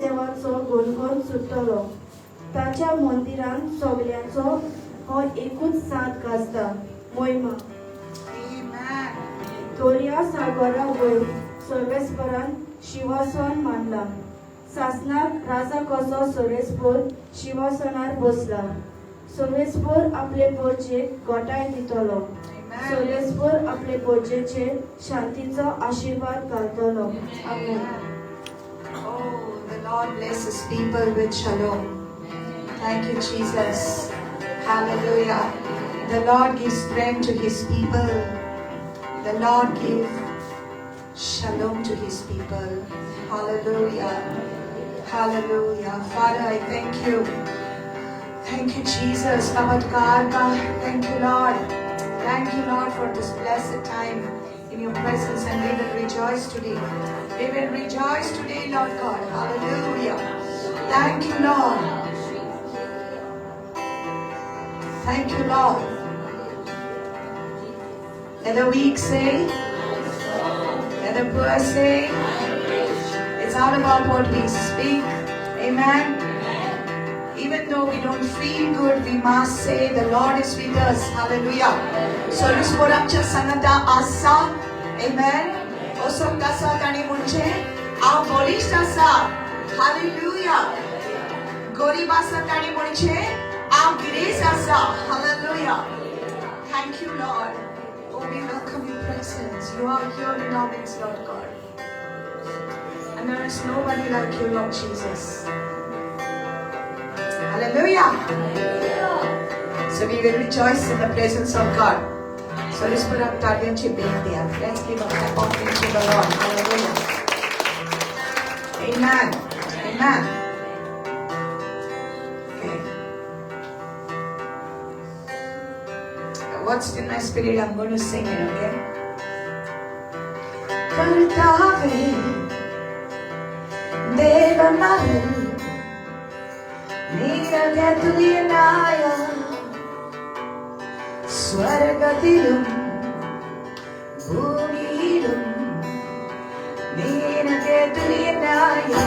देवाचो गुणगुण सुट्टलो. ताच्या मंदिरांत सगळ्यांचो हो एकूच साथ गाजता, मोहिमा. दर्या सागरा वयर सर्वेस्परान शिवासन मांडला. सासणाक राजा कसो सर्वेस्पर शिवासनार बसला. सर्वेस्पर आपले प्रजेक गोठाय दितलो. सर्वेस्पर आपले प्रजेचेर शांतीचो आशीर्वाद घालतलो. आमेन. Lord bless His people with shalom. Thank you, Jesus. Hallelujah. The Lord gives strength to His people. The Lord gives shalom to His people. Hallelujah. Hallelujah. Father, I thank you. Thank you, Jesus. Thank you, Lord. Thank you, Lord, for this blessed time in your presence, and we will rejoice today. We will rejoice today, Lord God. Hallelujah. Thank you, Lord. Thank you, Lord. Let the weak say, let the poor say, it's all about what we speak. Amen. Even though we don't feel good, we must say the Lord is with us. Hallelujah. So let's put up to Sanata Asa. Amen. Osok Kasa Tani Munche. Our Bolish Asa. Hallelujah. Goribasa Tani Munche. Our Grace Asa. Hallelujah. Thank you, Lord. Oh, we welcome your presence. You are here in our midst, Lord God. And there is nobody like you, Lord Jesus. Hallelujah. So we will rejoice in the presence of God. So let's put up Tadyan Chibindia. Let's give a clap offering to the Lord. Hallelujah. Amen. Amen. Okay. What's in my spirit? I'm going to sing it, okay? Kartave Deva Mahu Niragya Tuyanaya Swargatilum Bhumilum Niragya Tuyanaya.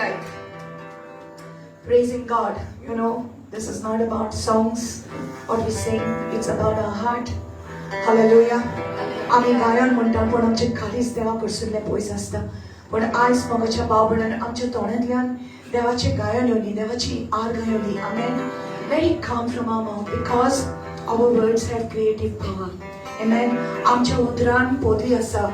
like praising God. You know, this is not about songs, what we sing, it's about our heart. Hallelujah. आम्ही गायन म्हणटा पण आमचे खालीच देवा कडसूनले पयस आसता पण आयज मोगाच्या बावबडान आमच्या तोंडांतल्यान देवाचे गायन येवनी देवाची आर्गां येवनी आमेन let it come from our mouth because our words have creative power amen आमच्या उतरान पोतरी आसा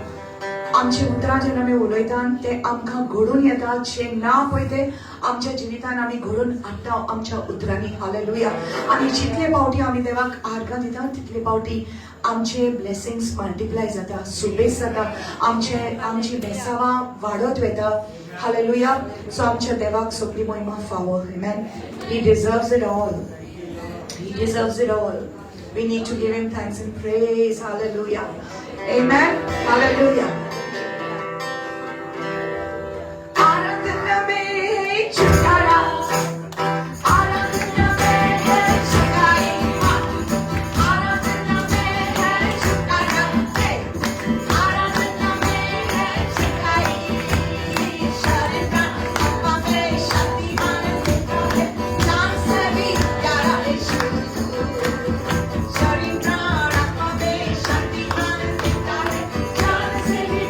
आमचे उतरां जेन्ना आमी उलयतात ते आमकां घडून येतात जे ना पळय ते आमच्या जिवितान आमी घडून हाडटा आमच्या उतरांनी हालेलुया आनी जितले फावटी आमी देवाक आर्गां दितात तितले फावटी आमचे ब्लेसिंग्स मल्टिप्लाय जाता सुबेज जाता आमची बेसावां वाडत वता हालेलुया सो आमच्या देवाक सगळी महिमा फावो आमेन he deserves it all he deserves it all we need to give him thanks and praise hallelujah amen hallelujah आराधना में छुटकारा आराधना में है छुटकारा आराधना में है छुटकारा आराधना में है छुटकारा शरीर आत्मा में शक्तिमान देता है जान से भी प्यारा यीशु शरीर आत्मा में शक्तिमान देता है जान से भी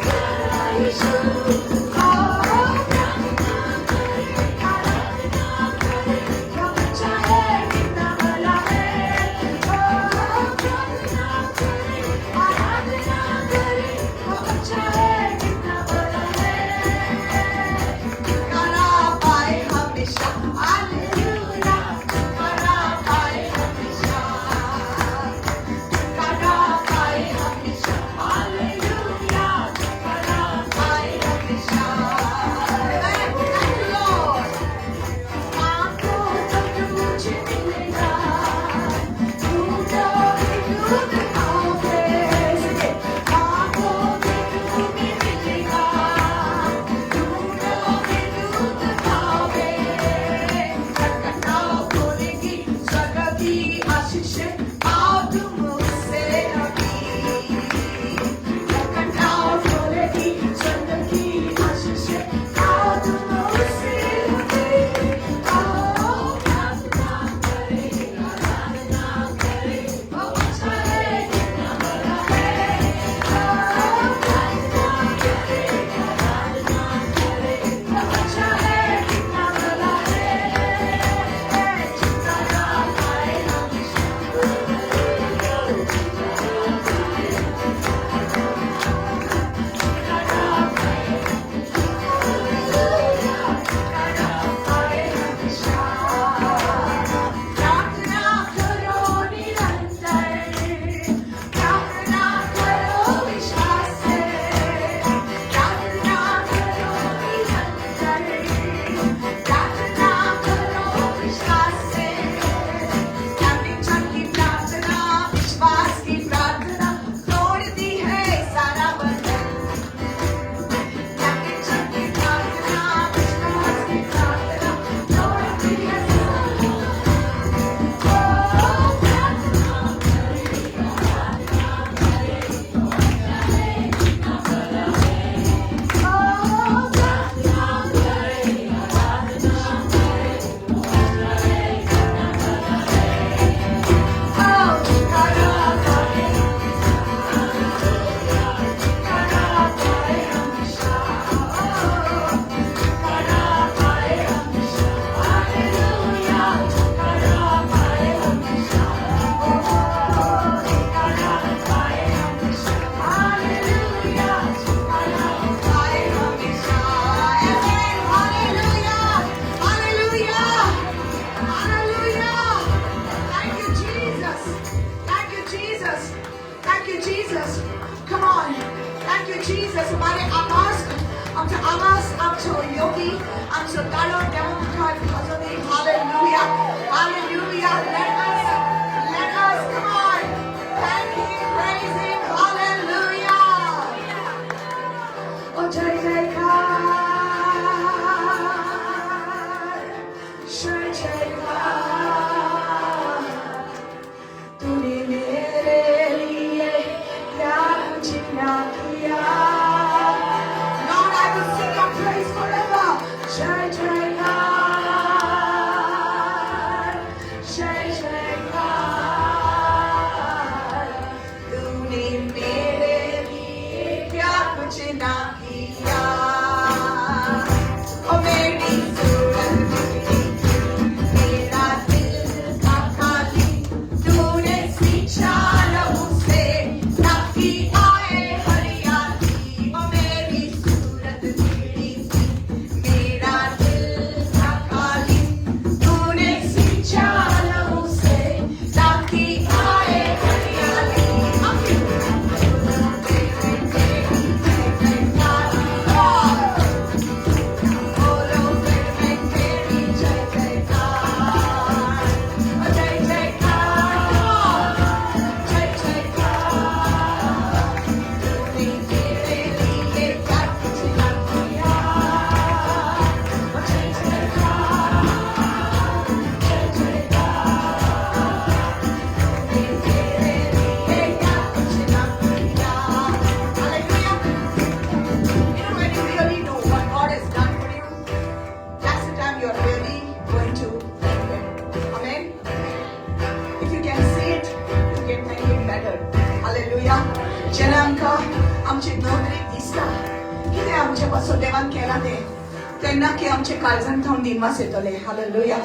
नोकरी दिसता कितें आमचे पासून देवान केला तें तेन्ना की आमचे काळजांत थावन दिनवास येतले hallelujah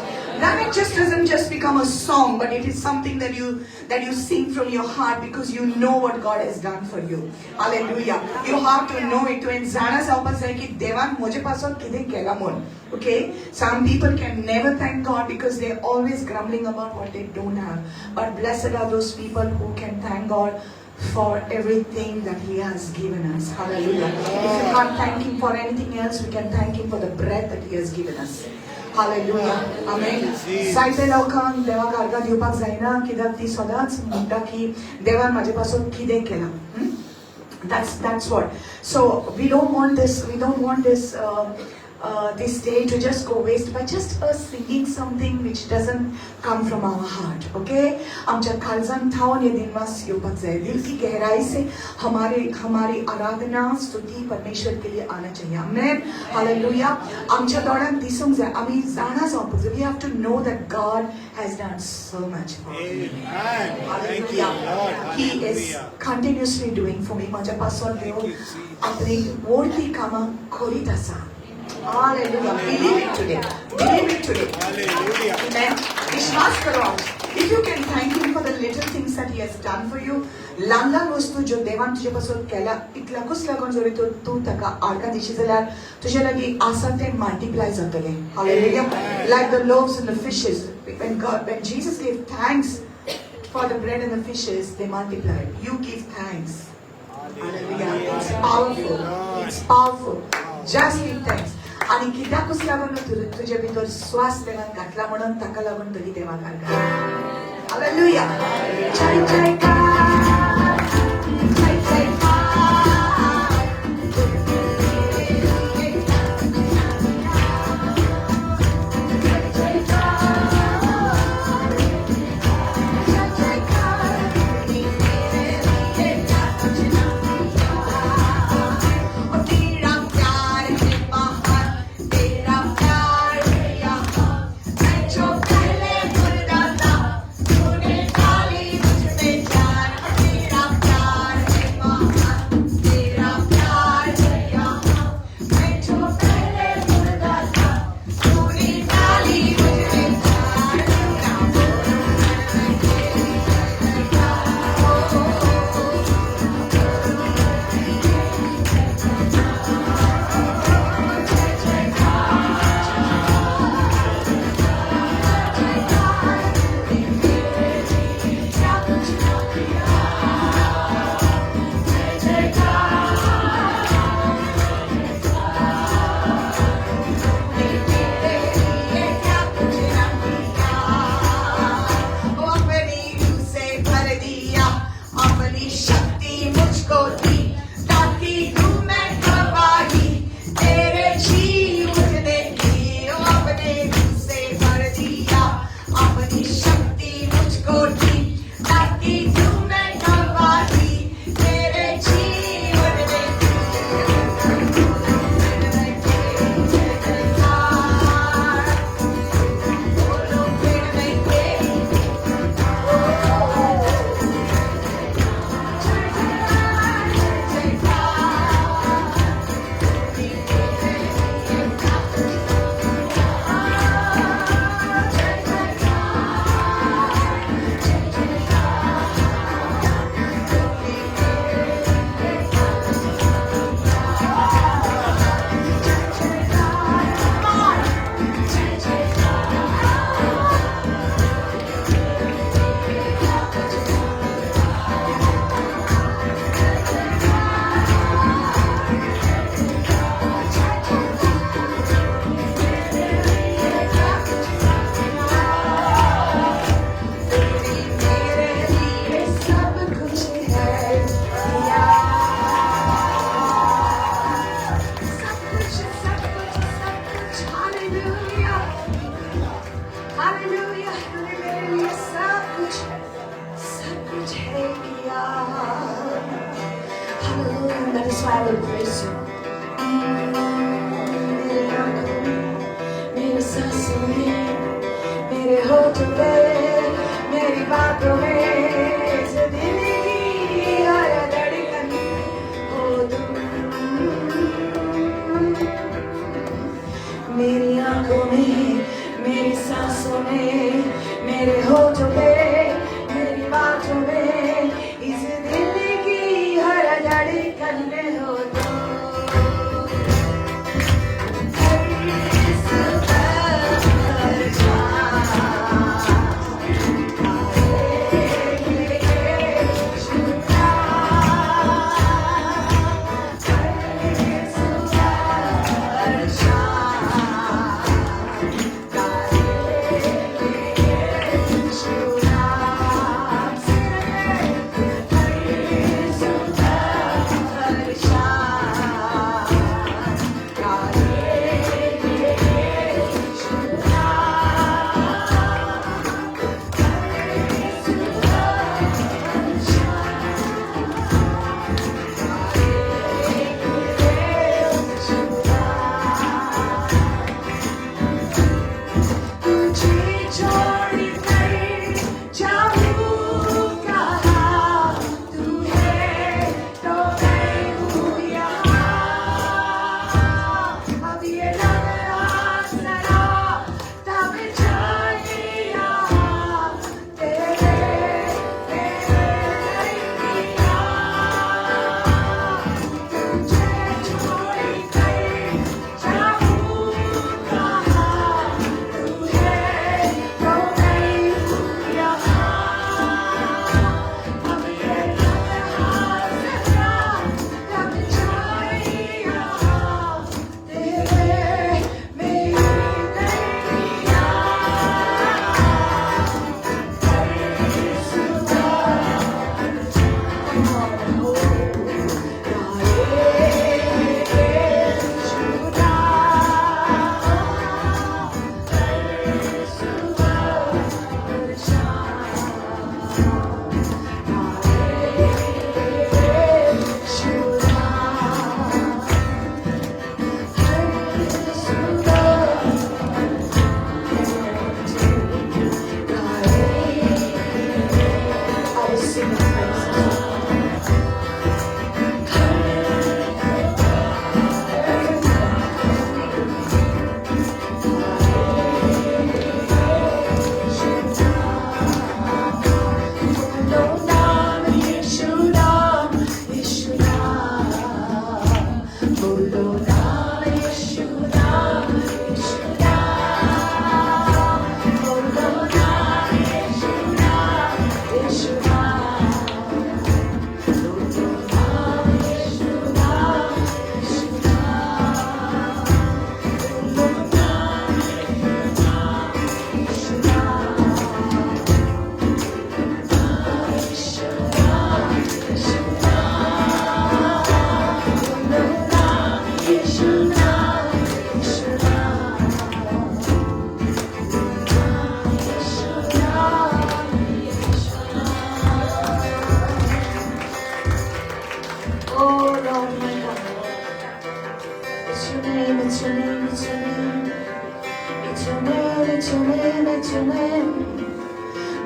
then it just doesn't just become a song but it is something that you sing from your heart because you know what God has done for you hallelujah you have to know it तुवें जाणा जावपाक जाय की देवान म्हजे पासून कितें केला म्हूण okay some people can never thank God because they're always grumbling about what they don't have but blessed are those people who can thank God for everything that He has given us. Hallelujah. If you can't thank Him for anything else, we can thank Him for the breath that He has given us. Hallelujah. Amen. जायते लोकांक देवाक आर्गां दिवपाक जायना कित्याक ती सदांच म्हणटा की देवान म्हाजे पासून कितें केलां. That's what. So we don't want this day to just go waste by just us singing something which doesn't come from our heart. Okay? आमच्या काळजांत थावन ये दिनवास येवपाक जाय. दिल की गहराई से हमारी आराधना स्तुति परमेश्वर के लिए आना चाहिए. Amen. Hallelujah. आमच्या दोळ्यांक दिसूंक जाय. आमी जाणा जावपाक जाय. We have to know that God has done so much for me. Hallelujah. He is continuously doing for me. म्हाज्या पासून देव आपली व्हडली कामां करीत आसा. Hallelujah. Believe it today. Believe it today. Hallelujah. Amen. विश्वास करो. If you can thank Him for the little things that He has done for you, ल्हान ल्हान वस्तू ज्यो देवान तुजे पासून केल्या इतल्याकूच लागून जरी तूं ताका आर्गां दिशी जाल्यार तुजे लागीं आसा तें मल्टिप्लाय जातलें. Hallelujah. Like the loaves and the fishes. When Jesus gave thanks for the bread and the fishes, they multiplied. You give thanks. Hallelujah. It's powerful. It's powerful. Just give thanks. आणि कित्याकूच लागून तुजे भितर श्वास देवान घातला म्हणून ताका लागून तरी देवाक आर्गां. हालेलुया. जय जयकार जय जयकार That is why I will praise you. मेरे सांसों में, मेरे होठों पे, मेरी बातों में, इस दिल की हर धड़कन हो तुम सांसों में, मेरे होठों पे, मेरी बातों में, इस दिल की हर धड़कन में हो तो।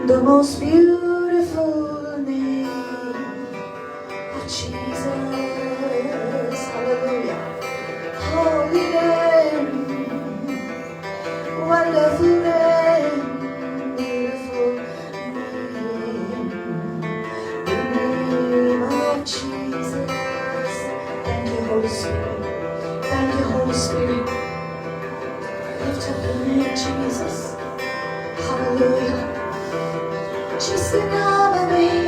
The most beautiful name of Jesus. Hallelujah. Holy name, wonderful name, beautiful name. The name of Jesus. Thank you, Holy Spirit. Thank you, Holy Spirit. Lift up the name of Jesus. Hallelujah. जिसके नाम में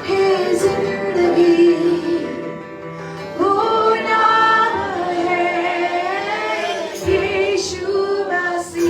है जिंदगी, वो नाम है यीशु मसीह।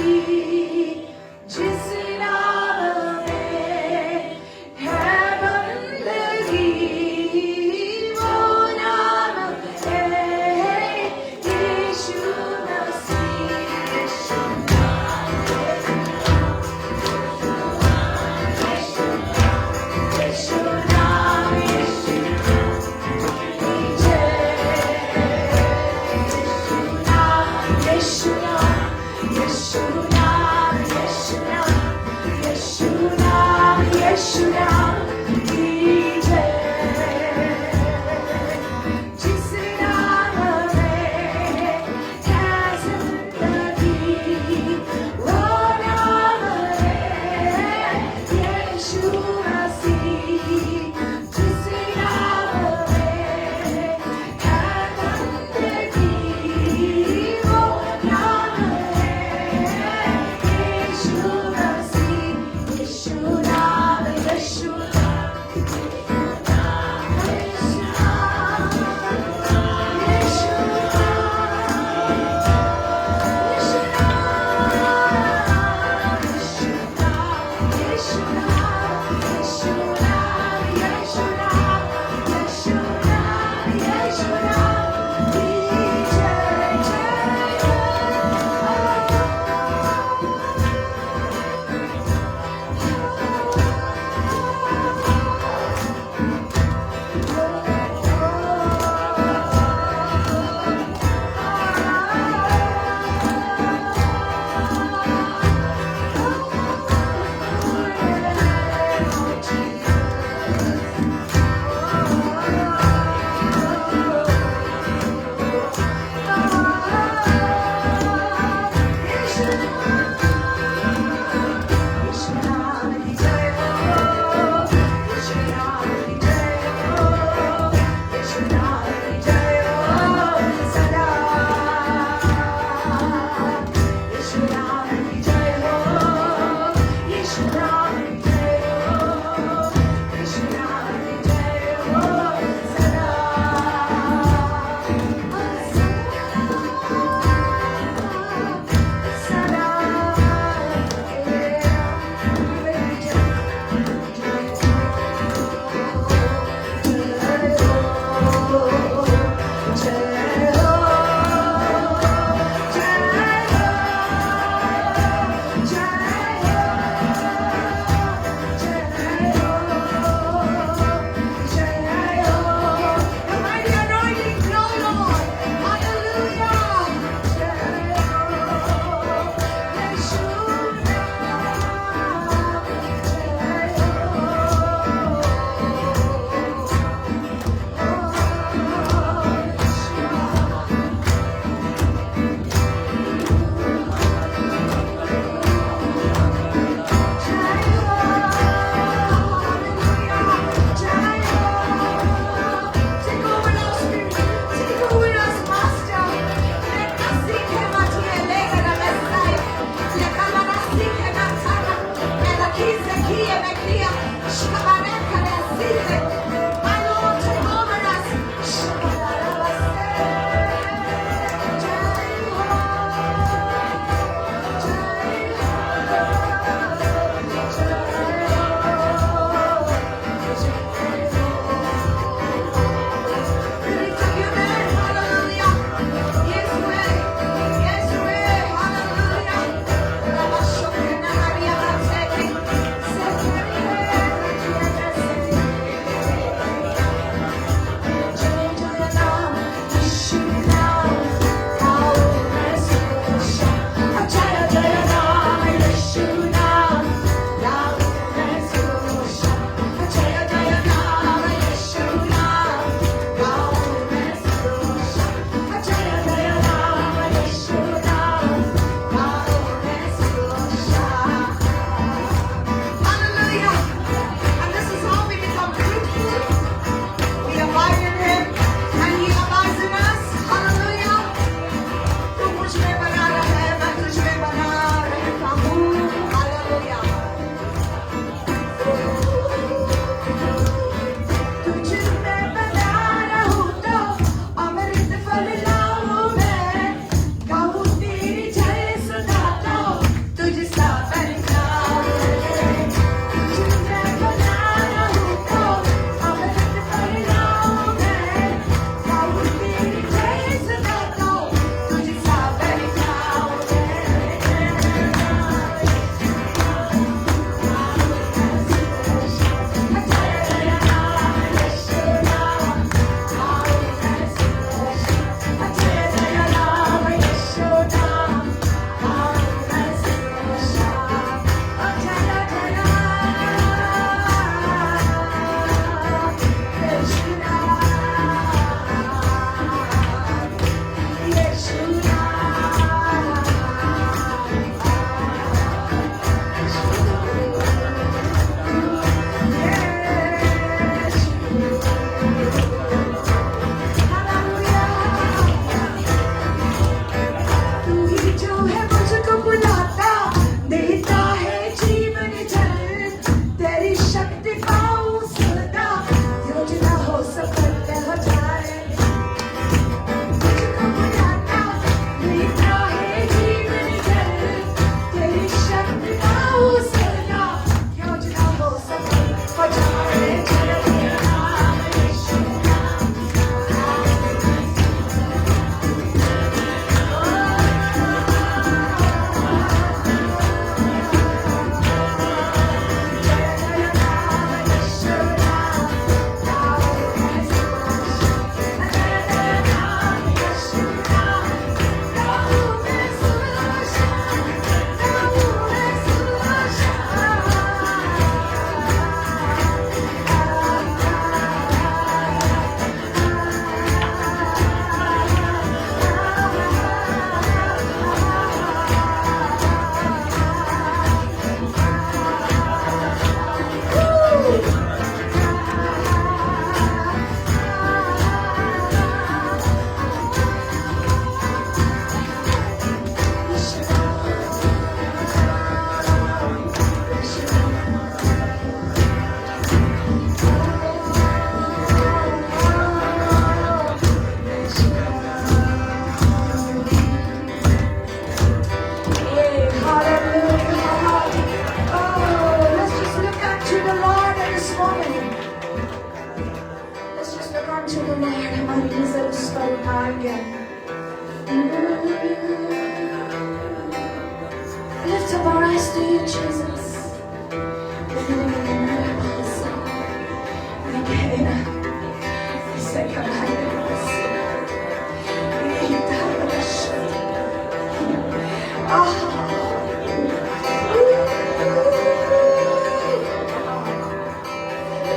to you, Jesus.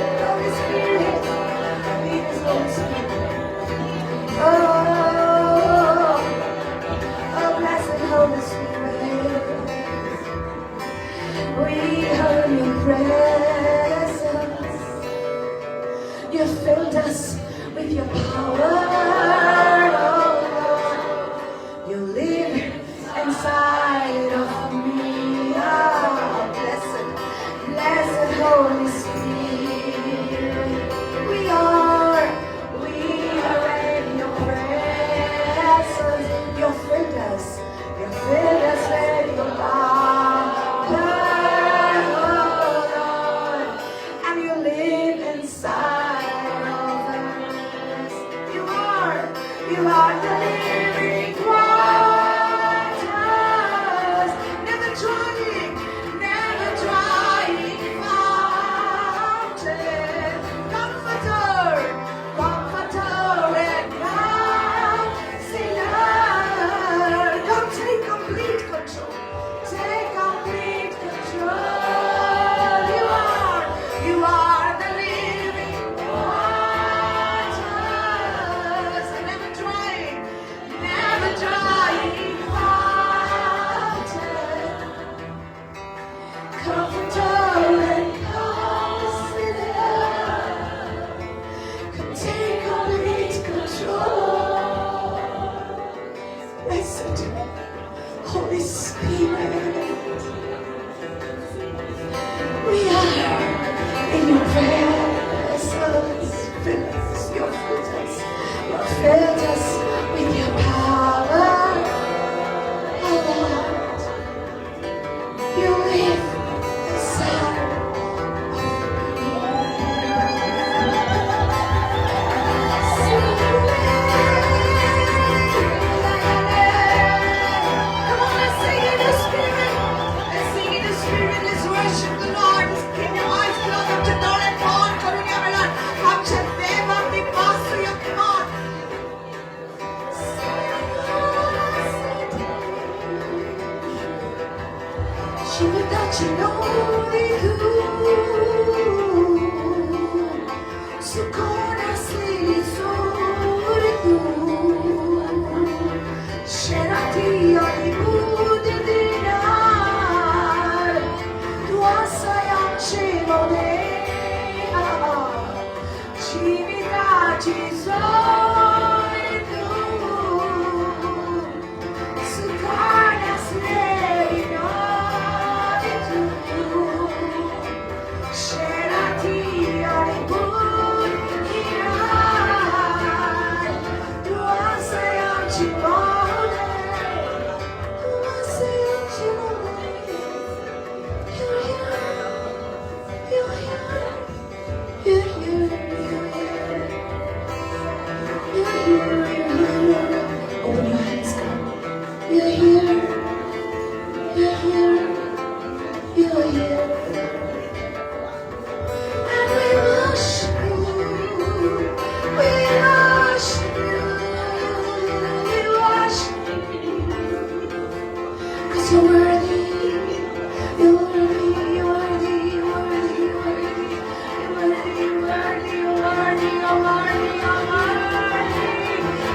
Holy Spirit, lead us, Holy Spirit. Oh, blessed Holy Spirit, we are your presence. You filled us with your power. Oh, you live inside of me. Ah, blessed Holy Spirit. We are in your presence. You filled us with your power, oh Lord, and you live inside of us. You are the living waters, never drying fountain, comforter, and counselor. Come take complete control. Take complete control. You are the living waters, never drying fountain, comforter and counselor. Come take complete control. Blessed Holy Spirit, we are in your presence. You filled us with your power. Oh Lord, you live inside. Come on, let's sing in the Spirit. Let's sing in the Spirit. Let's worship the Lord. Let's keep your eyes closed up to God and God. Karunya Come check them up. Be master. Come on. Shivitachi no riku, sukona silisoreku, sherati alibude dinar, tuasayam chimode, shivitachi soreku, sukona silisoreku. Open your hands, come. You're here. You're here. You're here. And we worship you. We worship you. We worship you. 'Cause you're worthy. You're worthy. You're worthy. You're worthy. You're worthy. You're worthy. You're worthy. You're worthy. You're worthy.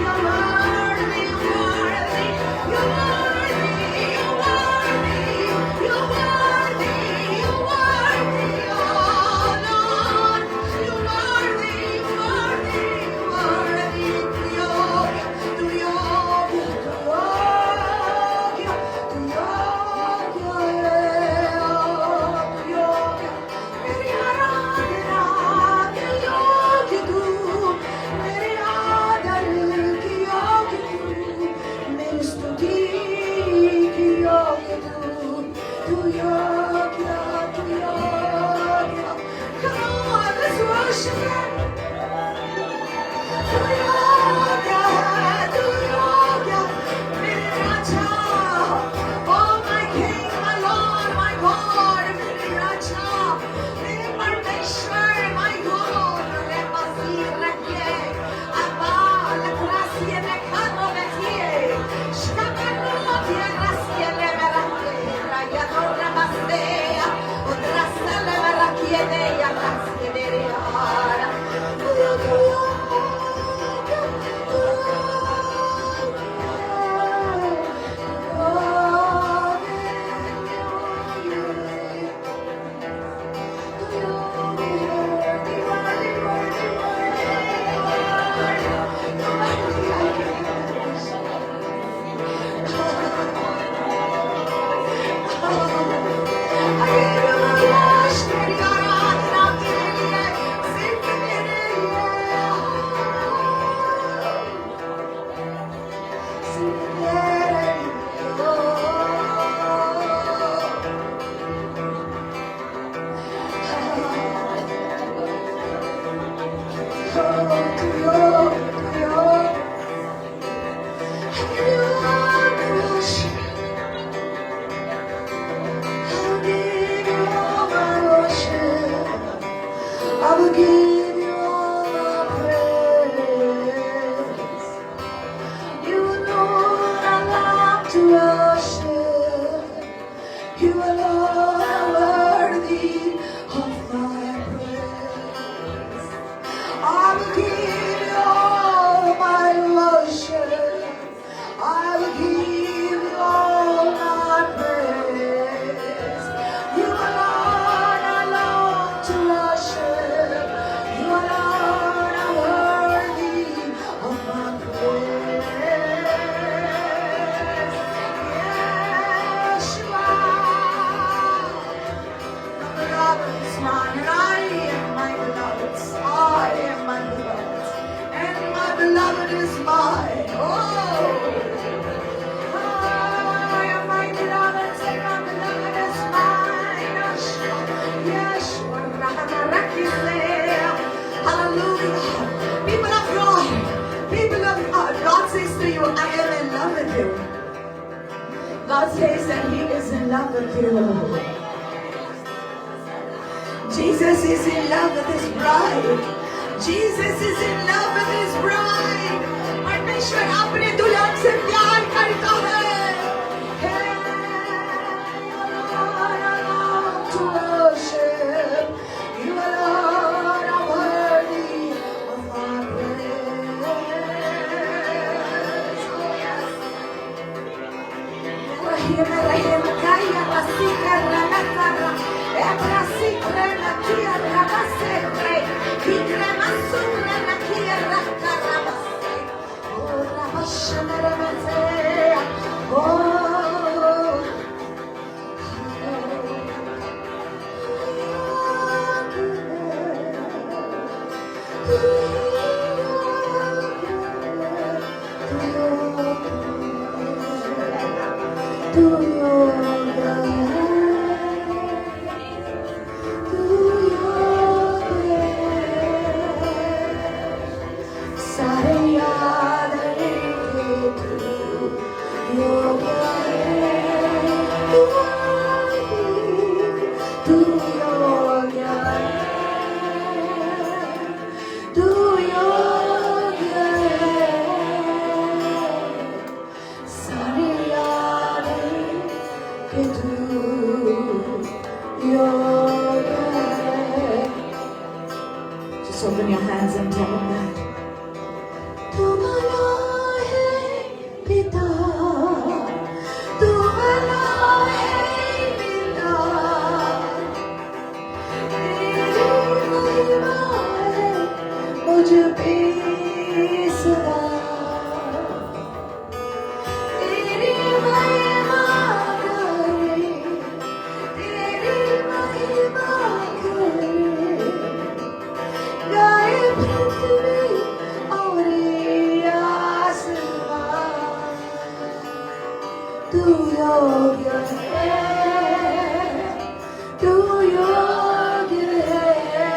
You're worthy. You're worthy. You're worthy. You're worthy. You're worthy. You're worthy. Oh Lord, you're worthy. Worthy. Worthy. To Come on, let's worship Him. Oh my King, my Lord, my says that He is in love with you. Jesus is in love with His bride. Jesus is in love with His bride. परमेश्वर अपने दुल्हन से प्यार करता है. To worship you alone are worthy of our praise. Oh yes. Rahim rahim kaya rasika ranakara ebrasikre nakia rabasekre hikre masukre nakia rakarabase. Oh rabashamarabase. Oh Just open your hands and tell Him that. Tumhala hai Pita, Tumhala hai Pita, Teri महिमा है मुझ पे सदा. तेरी महिमा करे, तेरी महिमा करे, गाए पृथ्वी और आसमान. तू योग्य है, तू योग्य है,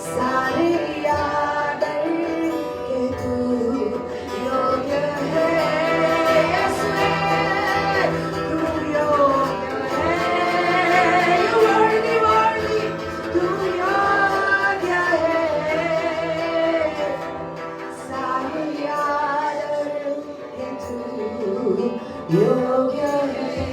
सारे आदर के तू योग्य है. यीशुए, तू योग्य है. You worthy, worthy. तू योग्य है, सारे आदर के तू योग्य है.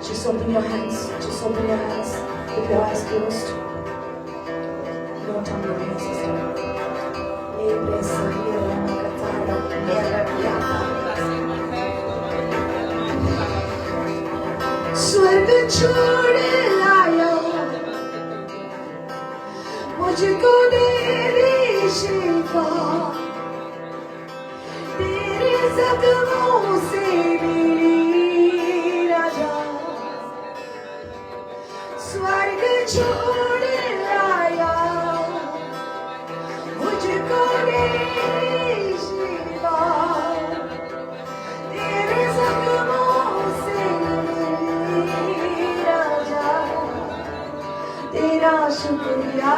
Just open your hands. Just open your hands. Keep your eyes closed. Don't turn away, sister. स्वर्ग छोड़ लायो मुझको तेरी शिफा, तेरे जख्मों से मिली राजा. स्वर्ग छोड़ लाया मुझको तेरी शिफा, तेरे जख्मों से मिली राजा. तेरा शुक्रिया,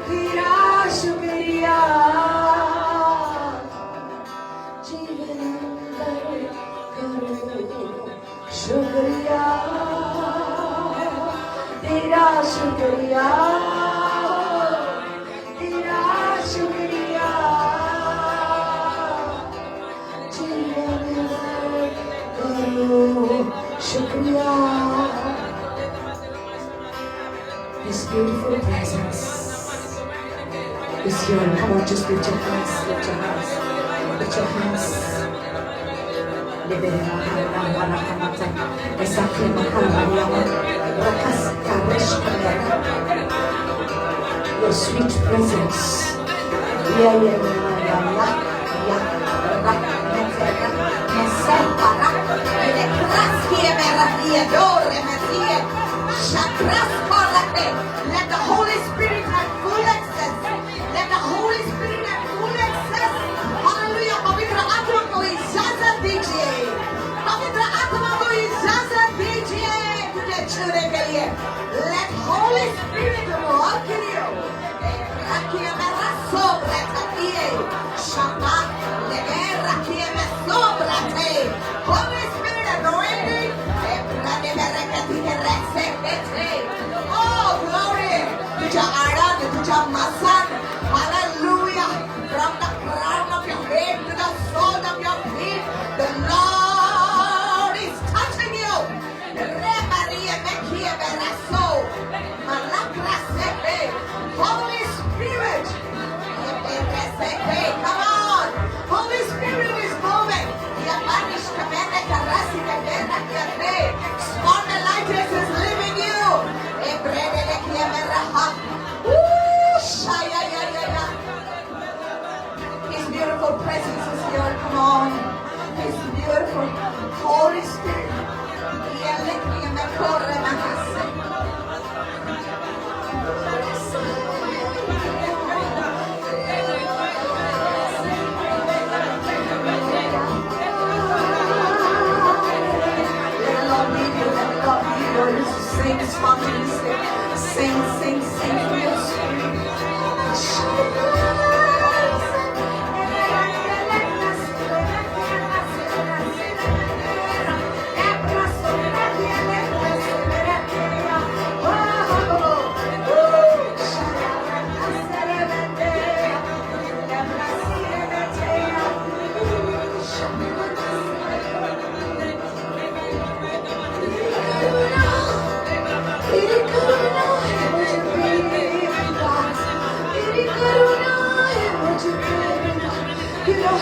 तेरा शुक्रिया, जीवन भर करो शुक्रिया. तेरा शुक्रिया, तेरा शुक्रिया, जीवन भर करो शुक्रिया. His beautiful presence is here. Come on, just lift your hands, lift your hands, lift your hands. Your sweet presence. Let the Holy Spirit have full access. Let the Holy Spirit have full access. Hallelujah. पवित्र आत्मा को इजाजत दीजिए. पवित्र आत्मा को इजाजत दीजिए तुझे छूने के लिए. Let Holy Spirit walk in you. Aquí me rasó, let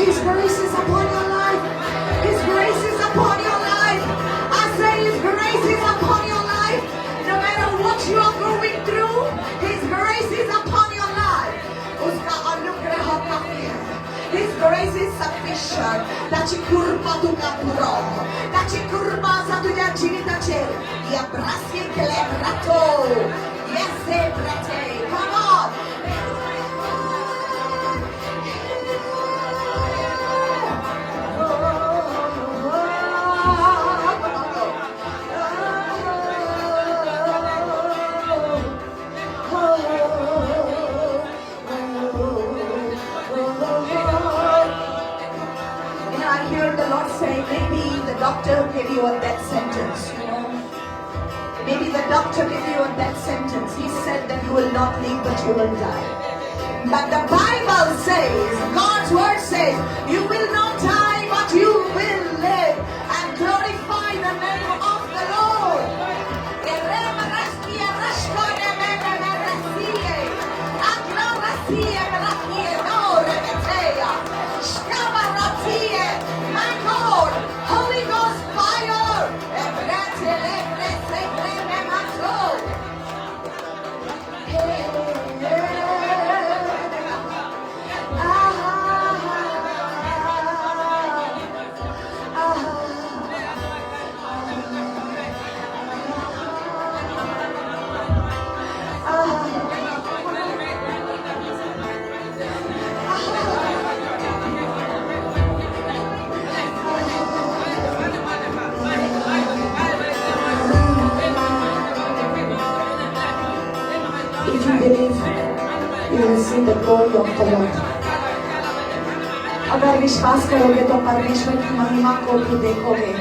His grace is upon your life. His grace is upon your life. I say His grace is upon your life. No matter what you are going through, His grace is upon your life. Uska anugraha kafi hai. His grace is sufficient. Tachi kurba tu kapuro. Tachi kurba sa tuja jinita cher. Ya brasi kelebrato. Yes, brate. Come on. I hear the Lord say, maybe the doctor gave you a death sentence, Maybe the doctor gave you a death sentence. He said that you will not live, but you will die. But the Bible says, God's word says, you will not die, but you will live and glorify the name of the Lord. My God, Holy Ghost fire. If you believe, you will see the glory of the Lord. अगर विश्वास करोगे तो परमेश्वर की महिमा को भी देखोगे.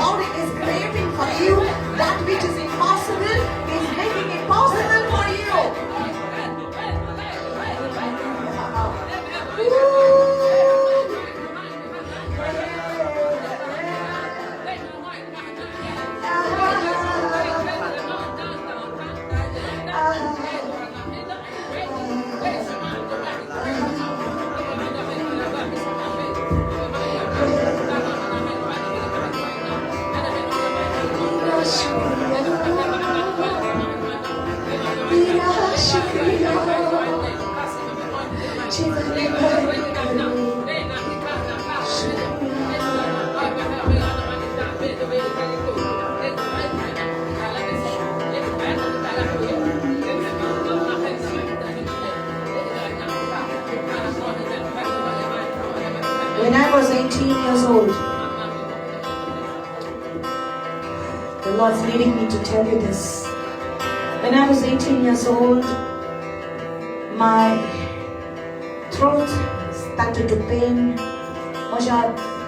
God is creating for you that which is impossible. He is making it possible for you. When I was 18 years old, the Lord's leading me to tell you this. When I was 18 years old, my throat started to pain. माझ्या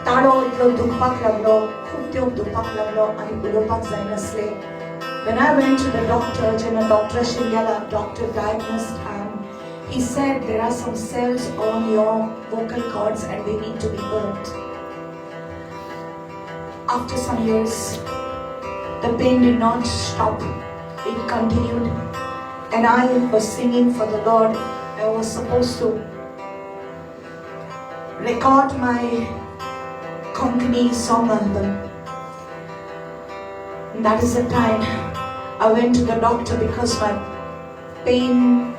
ताळो इतलो दुखपाक लागलो, खूप त्यो दुखपाक लागलो आणि उलोवपाक जायनासले. When I went to the doctor, जेन्ना डॉक्टराशी गेला, doctor diagnosed and he said there are some cells on your vocal cords and they need to be burnt. After some years, the pain did not stop. It continued, and I was singing for the Lord. I was supposed to record my Konkani song album. And that is the time I went to the doctor because my pain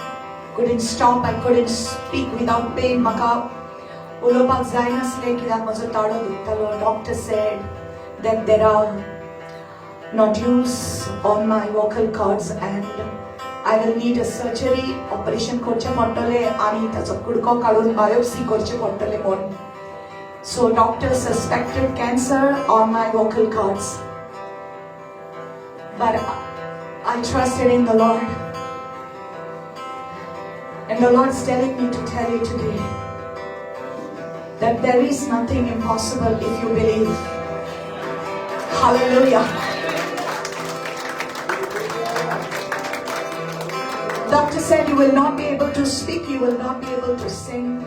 couldn't stop. I couldn't speak without pain. Maka ulopak zaynasle kidak majo tado duktalo. Doctor said that there are nodules on my vocal cords and I will need a surgery. Operation korche pottale ani tacho kudko kadun biopsy korche pottale mon. So doctor suspected cancer on my vocal cords. But I trusted in the Lord. And the Lord's telling me to tell you today that there is nothing impossible if you believe. Hallelujah. Doctor said you will not be able to speak, you will not be able to sing.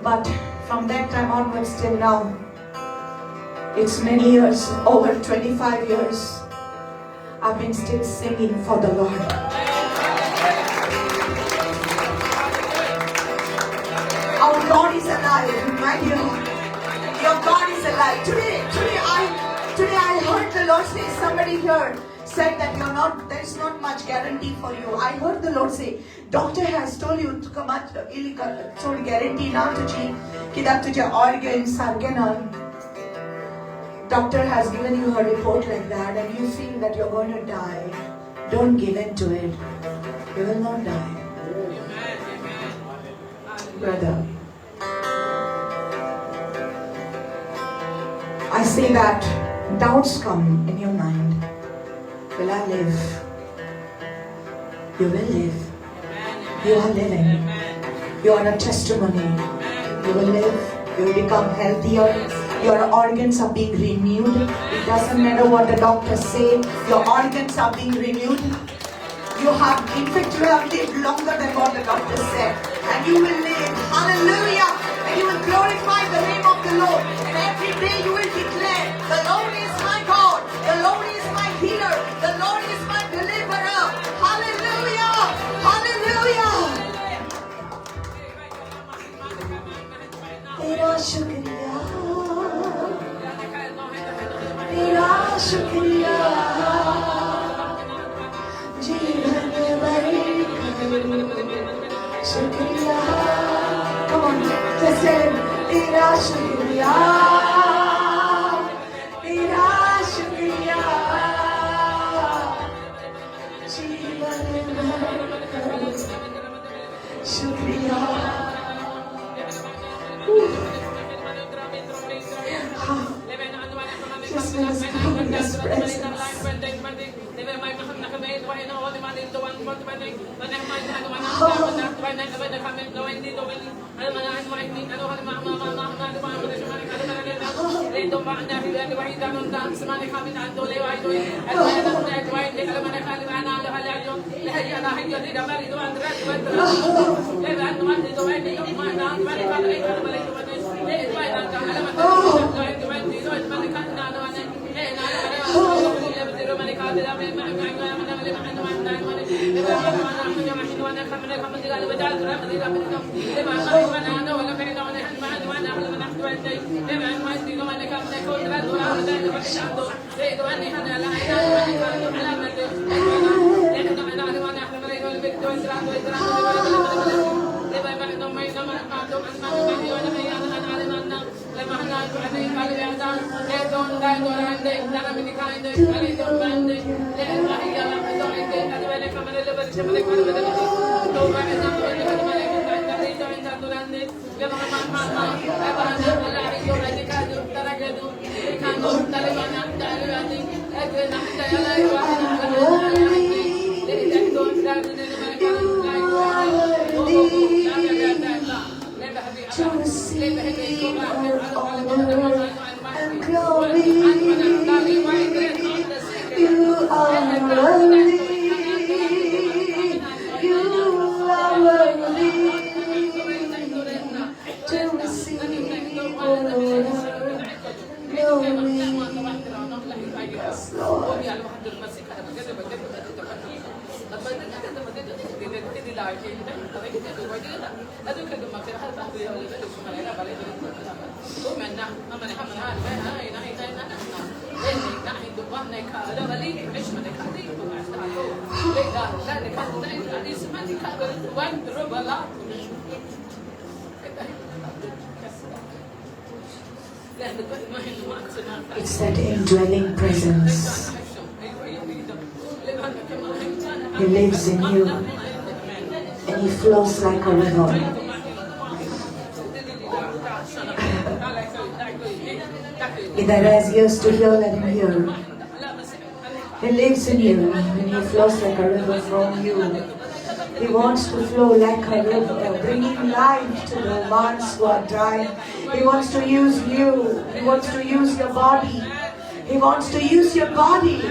But from that time onwards till now, it's many years, over 25 years, I've been still singing for the Lord. Our God is alive, my dear. Your God is alive. Today I heard the Lord say, somebody here said that there is not much guarantee for you. I heard the Lord say, doctor has told you to come out, थोड़ी guarantee ना तुझी कि तब तुझे organs organ. Doctor has given you a report like that and you feel that you're going to die. Don't give in to it. You will not die. Brother, I say that doubts come in your mind. Will I live? You will live. You are living. You are a testimony. You will live. You will become healthier. Your organs are being renewed. It doesn't matter what the doctors say. Your organs are being renewed. In fact, you have lived longer than what the doctor said. And you will live. Hallelujah. And you will glorify the name of the Lord. And every day you will declare, the Lord is my God. The Lord is my healer. The Lord is my deliverer. Hallelujah. Hallelujah. Tera shukriya. Tera shukriya. Jeevan bhar shukriya. Come on, just say it. Tera shukriya. Tera shukriya. Jeevan bhar shukriya. Just let us come in His presence. It's that indwelling presence. He lives in you and He flows like a river. He that has ears to hear, let him hear. He lives in you and He flows like a river from you. He wants to flow like a river, bringing life to the ones who are dry. He wants to use you. He wants to use your body. He wants to use your body.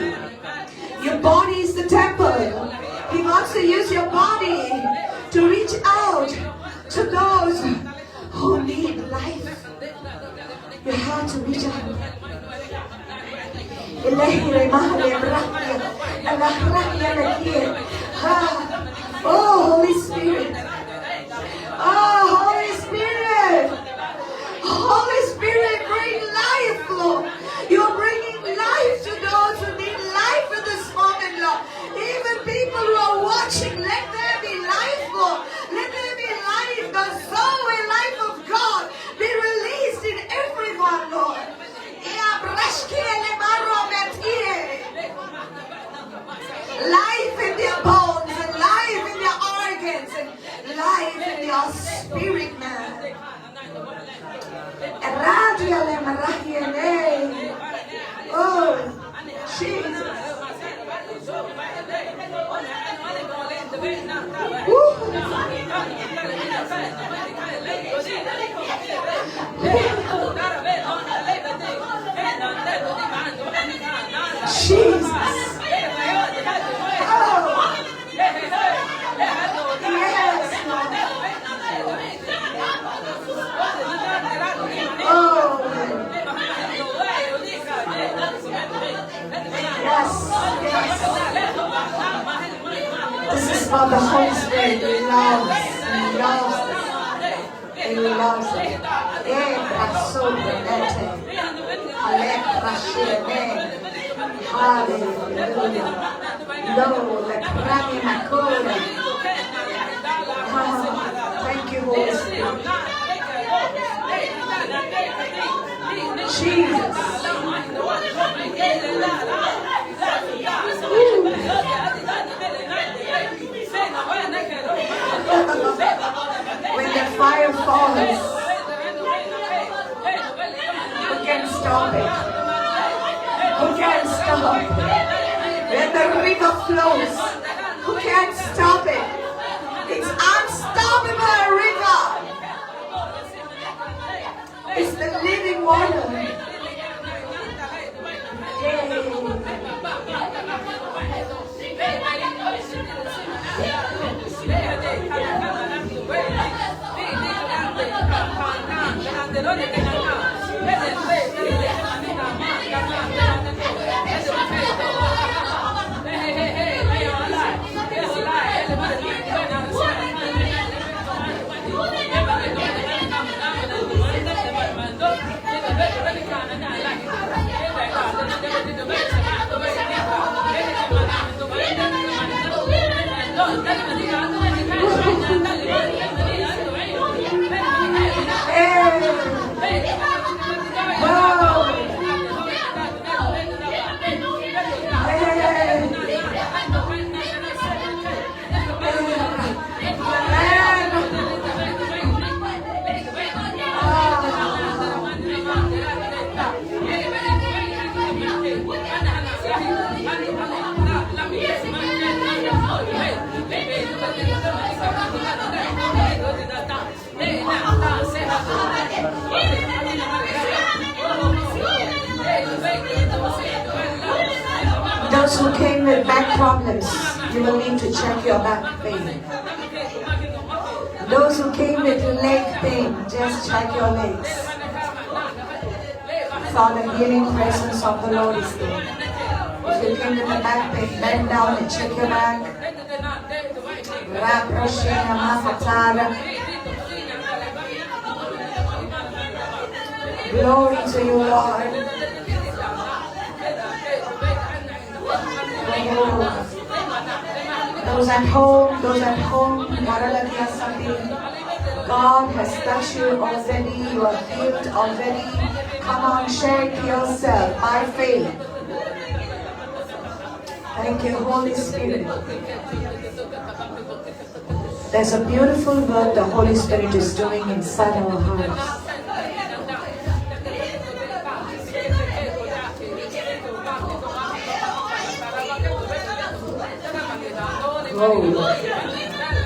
Your body is the temple. He wants to use your body to reach out to those who need life. You have to reach out. Oh, Holy Spirit. Oh, Holy Spirit. Holy Spirit, bring life, Lord. You're bringing life to those who need life in this moment, Lord. Even people who are watching, let there be life, Lord. Let there be life. The soul and life of God be released in everyone, Lord. Life in their bones, and life in their organs, and life in their spirit, man. Oh, Jesus. Jesus. This is what the Holy Spirit loves. He loves us. He loves us. Hallelujah. Thank you, Holy Spirit. Jesus. When the fire falls, who can stop it? Who can stop it? When the river flows, who can stop it? It's unstoppable river. It's the living water. Those who came with back problems, you will need to check your back pain. Those who came with leg pain, just check your legs. For the healing presence of the Lord is there. If you came with a back pain, bend down and check your back. Glory to you, Lord. Those at home, God has touched you already, you are healed already. Come on, shake yourself by faith. Thank you, Holy Spirit. There's a beautiful work the Holy Spirit is doing inside our hearts. Oh.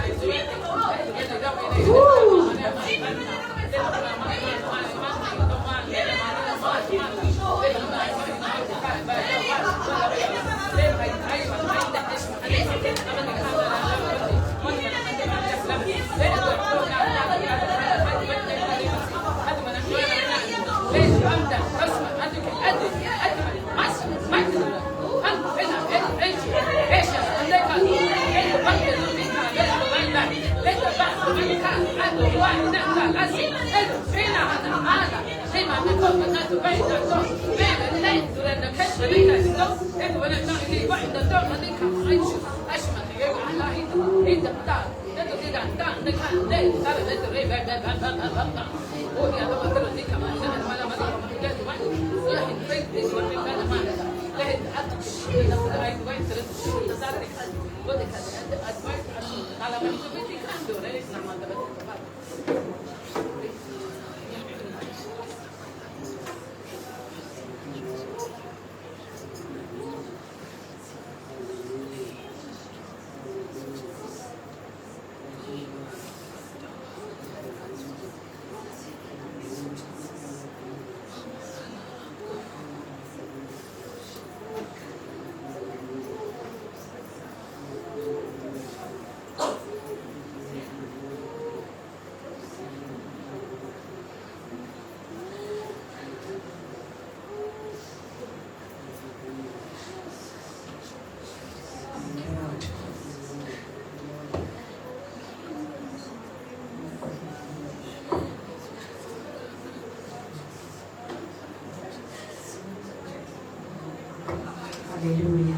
Hallelujah.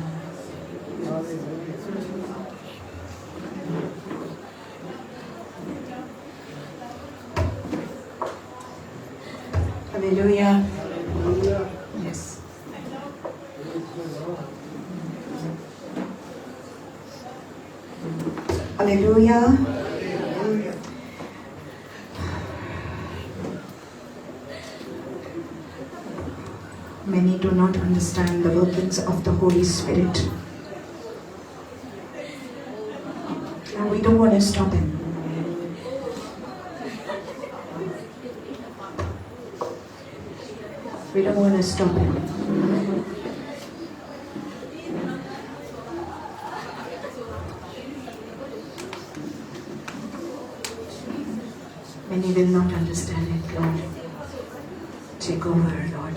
Hallelujah. Yes. Hallelujah. Many do not understand the workings of the Holy Spirit. And we don't want to stop Him. We don't want to stop Him. Many will not understand it, Lord. Take over, Lord.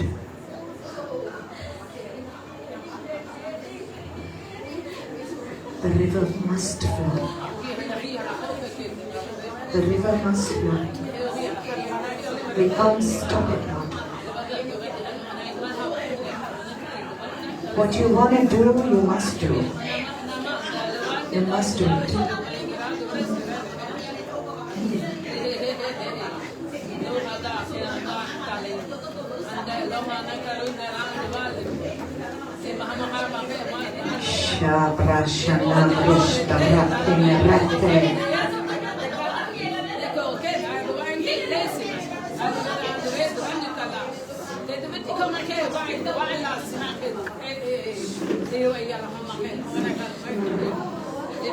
The river must flow. The river must flow. We can't stop it, Lord. What you want to do, you must do. You must do it. Shabrashana Krishna Rakti Rakti.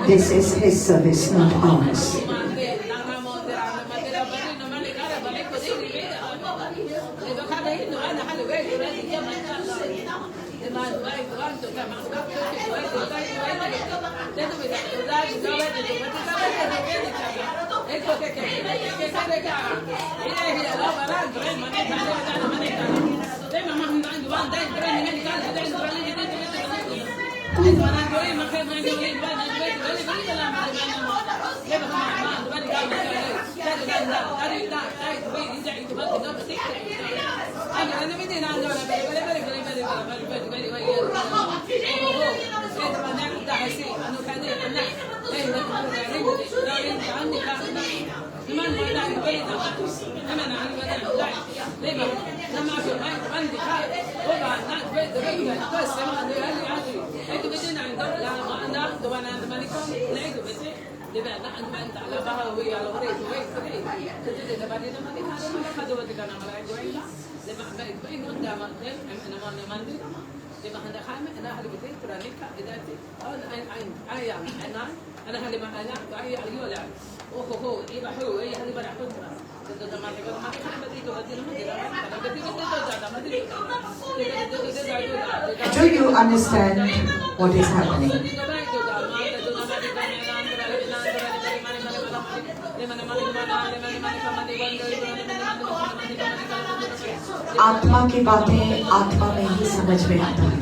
This is His service, not ours. Do you understand what is happening? आत्मा की बातें आत्मा में ही समझ में आता है.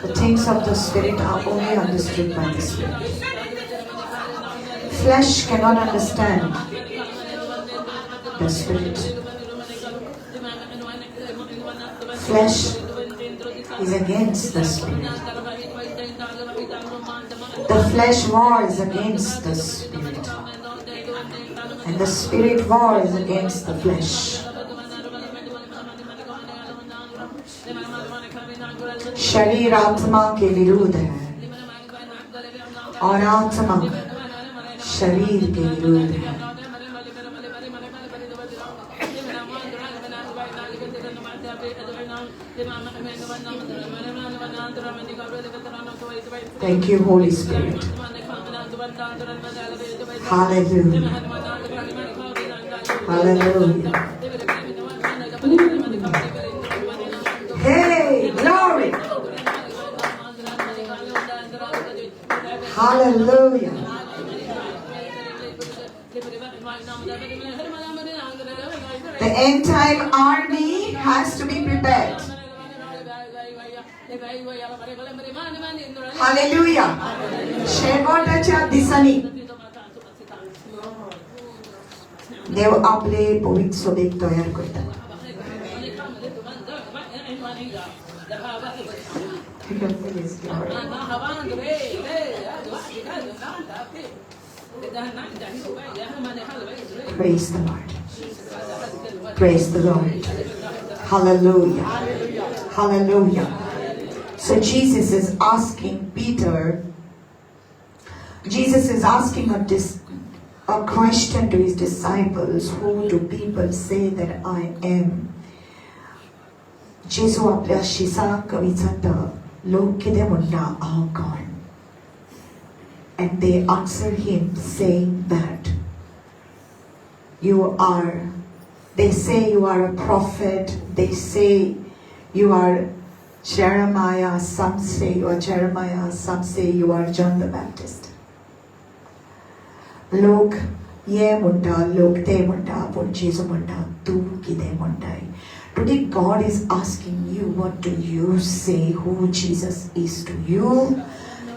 The things of the Spirit are only understood by the Spirit. Flesh cannot understand the Spirit. Flesh is against the spirit. The flesh wars against the spirit. And the spirit wars against the flesh. शरीर आत्मा के विरुद्ध है और आत्मा शरीर के विरुद्ध है. Thank you, Holy Spirit. Hallelujah. Hallelujah. Hey, glory. Hallelujah. The end time army has to be prepared. Hallelujah. शेवटच्या दिसांनी देव आपले पवित्र स्वदेक तयार करतात. Praise the Lord. Praise the Lord. Hallelujah. Hallelujah. So Jesus is asking Peter, Jesus is asking a question to his disciples, who do people say that I am? जेजू आपल्या शिसाक विचारता, लोक कितें म्हणटा हांव कोण? And they answer him saying that they say you are a prophet, they say you are Jeremiah, some say you are Jeremiah, some say you are John the Baptist. लोक ये म्हणटा, लोक ते म्हणटा, पण जेजू म्हणटा तू कितें म्हणटाय? Today God is asking you, what do you say who Jesus is to you?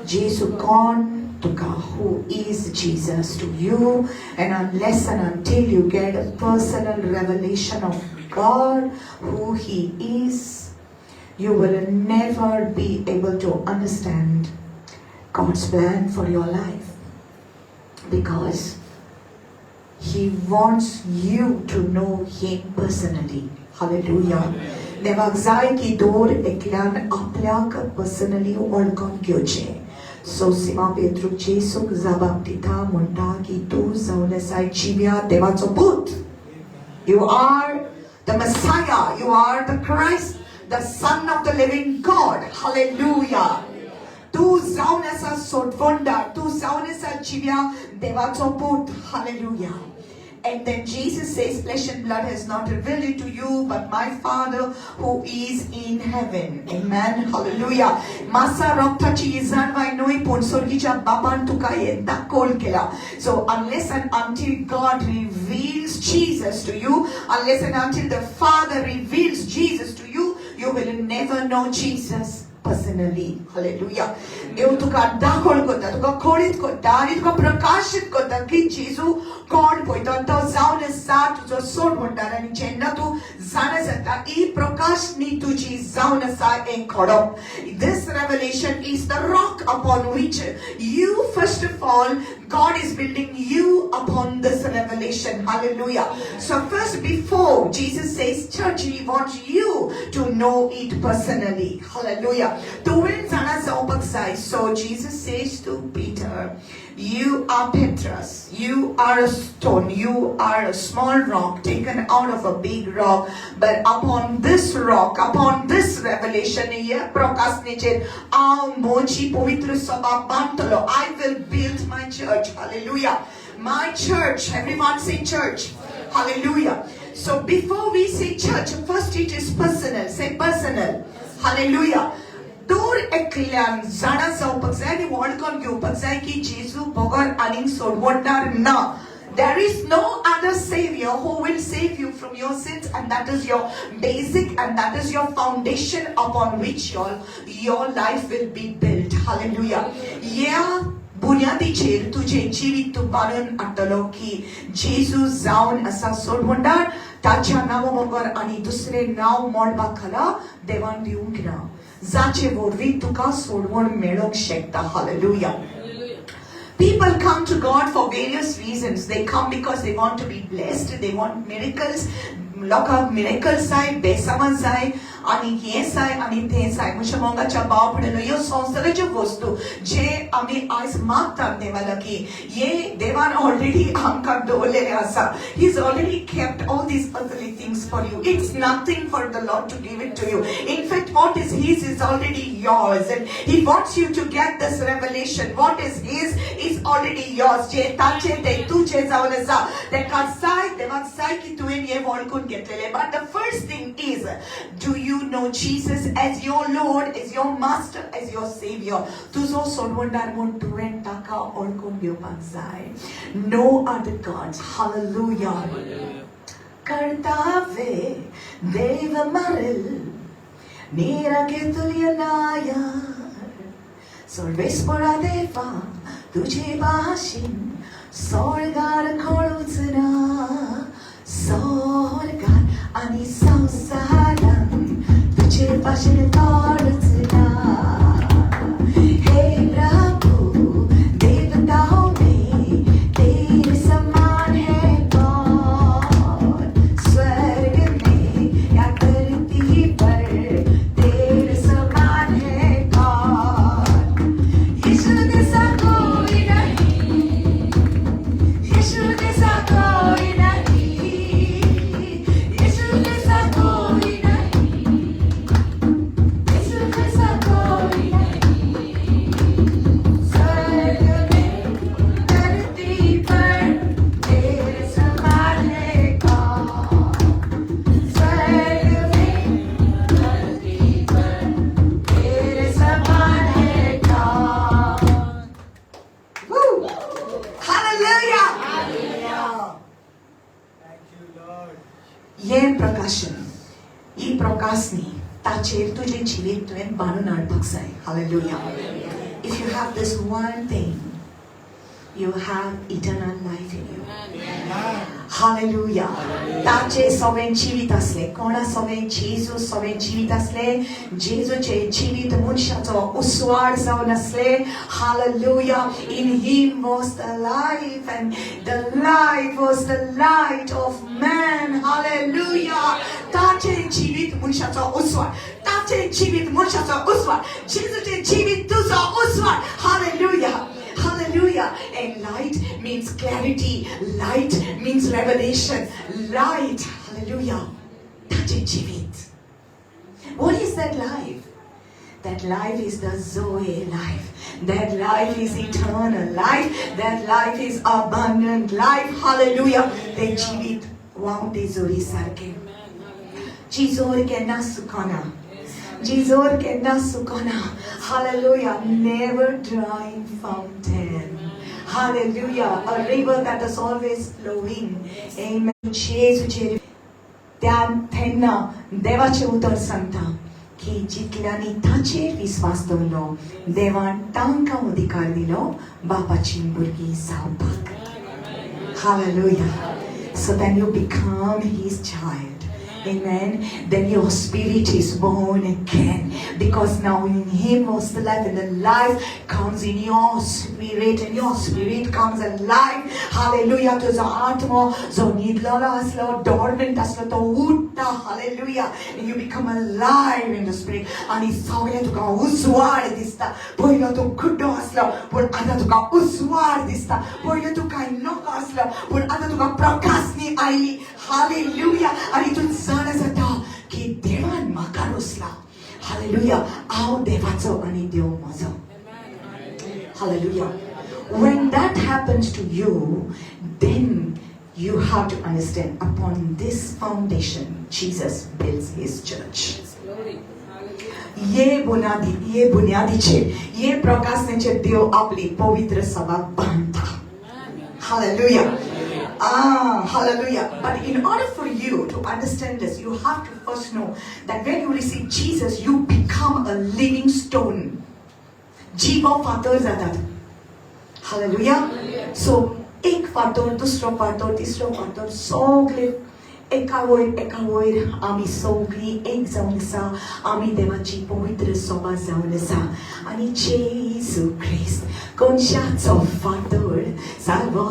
Jesus gone to God, who is Jesus to you? And unless and until you get a personal revelation of God, who He is, you will never be able to understand God's plan for your life. Because He wants you to know Him personally. Hallelujah. देवाक जाय की दोर एकल्यान आपल्याक personally वळखून घेवचें. सो सिमा पेद्रू जेसूक जबाब दिता, म्हणटा की तूं जावन आसा जिव्या देवाचो पूत. You are the Messiah. You are the Christ, the Son of the living God. Hallelujah. तूं जावन आसा सोडवंडा, तूं जावन आसा जिव्या देवाचो पूत. Hallelujah. And then Jesus says, flesh and blood has not revealed it to you, but my Father who is in heaven. Amen. Hallelujah. Masa roktachi izanwai noi pon sorgicha baban tukaye dakol kela. So unless and until God reveals Jesus to you, unless and until the Father reveals Jesus to you, you will never know Jesus personally. Hallelujah. देव तुका दाखोळ करता, तुका खोळीत करता आनी तुका प्रकाशित करता की जेजू कोण पळयता. तो जावन आसा तुजो सोडवंदार, आनी जेन्ना तूं जाणा जाता ही प्रकाशनी तुजी जावन आसा हें घडप. This revelation is the rock upon which you, first of all, God is building you upon this revelation. Hallelujah. So first, before Jesus says church, He wants you to know it personally. Hallelujah. So Jesus says to Peter, you are Petrus, you are a stone, you are a small rock taken out of a big rock, but upon this rock, upon this revelation, I will build my church. Hallelujah. My church. Everyone say church. Hallelujah. So before we say church, first it is personal. Say personal. Hallelujah. दूर एकल्यान जाणा जावपाक जाय आनी वळखून घेवपाक जाय की जेजू बगर आनीक सोडवणदार ना. There is no other savior who will save you from your sins, and that is your basic and that is your foundation upon which your life will be built. Hallelujah. Yeah. बुनियादीचेर तुझे जीवित तू बांदून हाडटलो की जेजू जावन आसा सोडवणदार ताच्या नावा मोगर आणि दुसरे नाव मोडपाक खाला देवान दिवंक ना जाचे वरवीं तुका सोडवण मेळोंक शकता. Hallelujah. People come to God for various reasons. They come because they want to be blessed. They want miracles. लोकांक miracles जाय, बेसामां जाय, आणि हे जाय आणि ते जाय. म्हज्या मोगाच्या भाव भयणींनो, ह्यो संवसाराच्यो वस्तू जे आमी आयज मागतात देवा लागीं, हे देवान ऑलरेडी आमकां दवरलेले आसा. He's already kept all these earthly things for you. It's nothing for the Lord to give it to you. In fact, what is His is already yours, and He wants you to get this revelation. What is His is already yours. जे ताचे ते तुजे जावन आसा, तेका जाय देवाक जाय की तुवें हे वळखून घेतलेले. But the first thing is, do you know Jesus as your Lord, as your Master, as your Savior? तुजो सोडवणदार म्हूण तुवें ताका वळखून घेवपाक जाय. No other gods. Hallelujah. कर्तावे देव मरल निराके तुल्य नायार सर्वेस्परा देवा तुझे भाषिण स्वर्गार खळूच ना स्वर्गार आणि संसारान तुझे भाषिण तोडूच ना. हे प्रभु देवताओं में तेरे समान है कौन, स्वर्ग में या धरती पर तेरे समान है कौन. यीशु जैसा कोई नहीं, यीशु जैसा कोई नहीं, यीशु जैसा कोई नहीं, यीशु जैसा कोई नहीं. स्वर्ग में धरती पर तेरे समान है कौन, स्वर्ग में धरती पर तेरे समान है कौन. Woo! Hallelujah! ये प्रकाशन, ही प्रकाशनी ताचेर तुझे जिवीत तुवें बांदून हाडपाक जाय. Hallelujah. If you have this one thing, you have eternal life in you. Hallelujah. ताचे सगळें जिवीत असले, कोणा सगळें जेजू सगळें जिवीत असले, जेजूचे जिवीत मनशाचो उसवाड जावन असले. Hallelujah. In him was the life, and the life was the light of man. Hallelujah. ताचे जिवीत मनशाचो उसवाड, ताचे जिवीत मनशाचो उसवाड, जेजूचे जिवीत तुजो Uswad. Hallelujah. Hallelujah. And light means clarity. Light means revelation. Light. Hallelujah. Tache jivit. What is that life? That life is the Zoe life. That life is eternal life. That life is abundant life. Hallelujah. Te jivit वावते जोरी सारखे. जिजोर केन्ना सुकना. जिजोर केन्ना सुकना. Hallelujah. Never drying fountain. Hallelujah. A river that is always flowing. Amen. जेजूचे त्या तेन्ना देवाचे उतर सांगता की जितल्यांनी ताचेर विश्वास दवरलो देवान तांकां अधिकार दिलो बापाची भुरगीं जावपाक. Hallelujah. So then you become his child. Amen. Then your spirit is born again, because now in him was the life, and the life comes in your spirit, and your spirit comes alive. Hallelujah. तुझा आत्मा जो निद्रला असलो, dormant असलो, तो उठता. Hallelujah. And you become alive in the spirit. आणि सगळे तुका उजवाड दिसता. पयलो तू कुड्डो असलो, पण आता तुका उजवाड दिसता. पयलो तू काय नको असलो, पण आता तुका प्रकाशनी आयली. Hallelujah. आणि तू जाणा जाता की देवान म्हाका रुसला. Hallelujah. हांव देवाचो आणि देव म्हजो. Hallelujah. When that happens to you, then you have to understand, upon this foundation Jesus builds his church. ये बुनियादीचे, ये प्रकाशनेचे देव आपली पवित्र सभा बांधता. Hallelujah. Hallelujah. But in order for you to understand this, you have to first know that when you receive Jesus, you become a living stone. जीवा फातर जातात. Hallelujah. So एक फातर, दुसरो फातर, तिसरो फातर, सगळे एका वयर आमी सगळी एक जावन आसा आमी देवाची पवित्र सभा जावन आसा आनी जेजू ख्रिस्त कोनशाचो फातर सारवो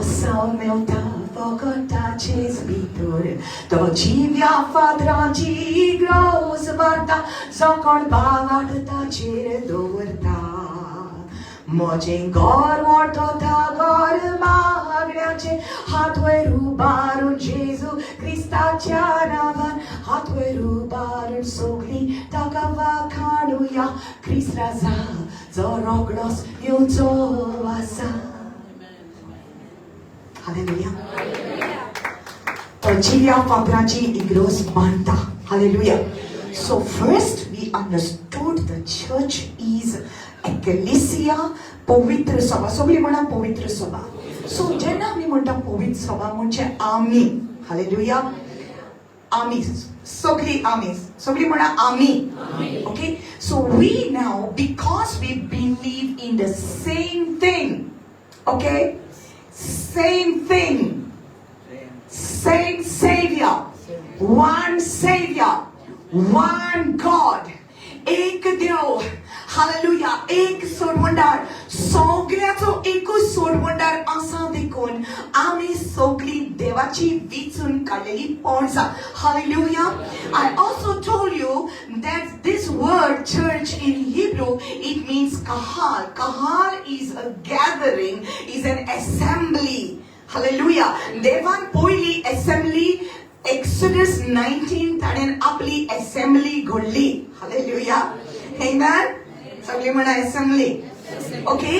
मेवता फकताचेच भितर तो जिव्या फातराची ग्रोस मारता सकळ बावाट ताचेर दवरता म्हजें घर व्हरता घर मागण्याचे हात वयर उबारून जेजू क्रिस्ताच्या नांवान हात वयर उबारून सगळी ताका वाखाणुया क्रिस्त राजा जो रोगडोच येवचो आसा हालेलुया तो जिव्या फातराची इग्रोस मारता hallelujah So first we understood the church is ecclesia, पवित्र सभा. सगळी म्हणा पवित्र सभा. So जेन्ना आमी म्हणटा पवित्र सभा म्हणजे आमी हालेलुया आमी सगळी म्हणा आमी okay so we now because we believe in the same thing okay same thing same savior one God एक देव हालेलुया एक सोडवंदार सगळ्याचो एकूच सोडवंदार आसा देखून आमी सगळी देवाची विचून काडलेली पणसा hallelujah I also told you that this word church in Hebrew it means kahal is a gathering is an assembly hallelujah देवान पयली assembly Exodus 19 ताणेन आपली assembly घडली हालेलुया Amen सगळी म्हणा assembly okay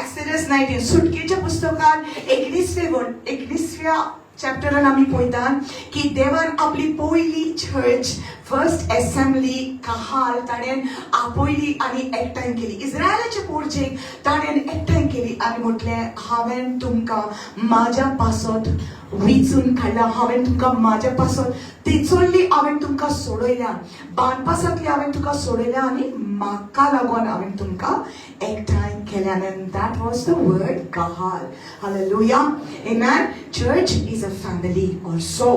Exodus 19 सुटकेच्या पुस्तकात 21व्या चॅप्टरान आमी पळयता की देवान आपली पयली चर्च फर्स्ट assembly kahal ताणेन आपयली आनी एकठांय केली इस्रायलाचे पोरचेक ताणेन एकठांय केली आनी म्हटलें हांवें तुमकां म्हाज्या पासत विचून काडला हांवें तुमकां म्हाज्या पासत तिचोल्ली हांवें तुमकां सोडयल्या बानपासांतली हांवें तुका सोडयल्या आनी म्हाका लागून हांवें तुमकां एकठांय केल्या and that was the word kahal hallelujah amen church is a family also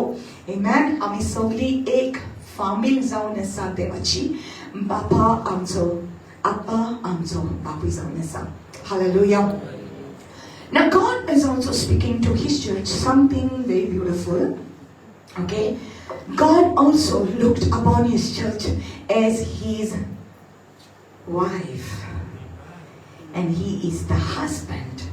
amen आमी सगळी एक फामील जावन आसा देवाची बापा आमचो आप्पा आमचो बापूय जावन आसा hallelujah Now God is also speaking to his church something very beautiful. Okay? God also looked upon his church as his wife. And he is the husband.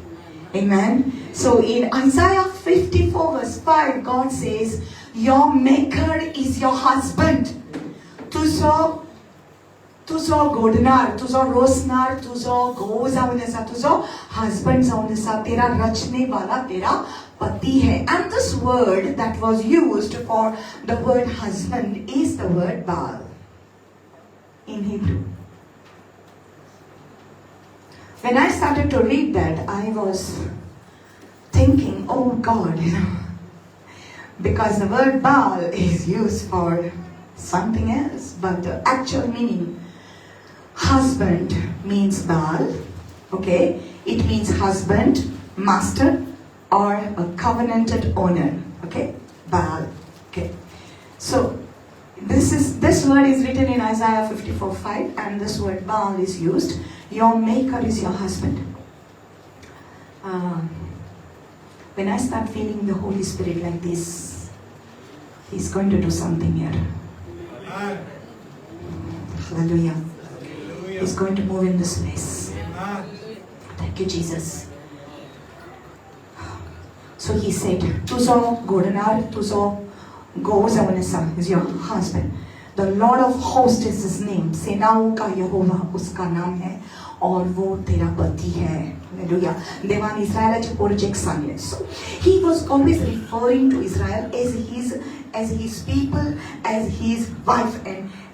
Amen? So in Isaiah 54 verse 5, God says, your maker is your husband. तुझो घोडणार तुझो रोसणार तुझो घोव जावन आसा तुझो husband जावन आसा तेरा रचने वाला तेरा पति है and this word that was used for the word husband is the word Baal in Hebrew. When I started to read that I was thinking oh God because the word Baal is used for something else but the actual meaning husband means Baal, okay? It means husband, master, or a covenanted owner, okay? Baal, okay? So, this word is written in Isaiah 54:5, and this word Baal is used. Your maker is your husband. When I start feeling the Holy Spirit like this, He's going to do something here. Hallelujah. He's going to move in this place. Thank you, Jesus. So he said, Tuzo Godanar, Tuzo Gozanasa is your husband. The Lord of hosts is his name. सेनाओं का यहोवा उसका नाम है और वो तेरा पति है. Hallelujah. देवान इस्राएलाचे पोरचेक सांगले. So he was always referring to Israel as his people, as his wife,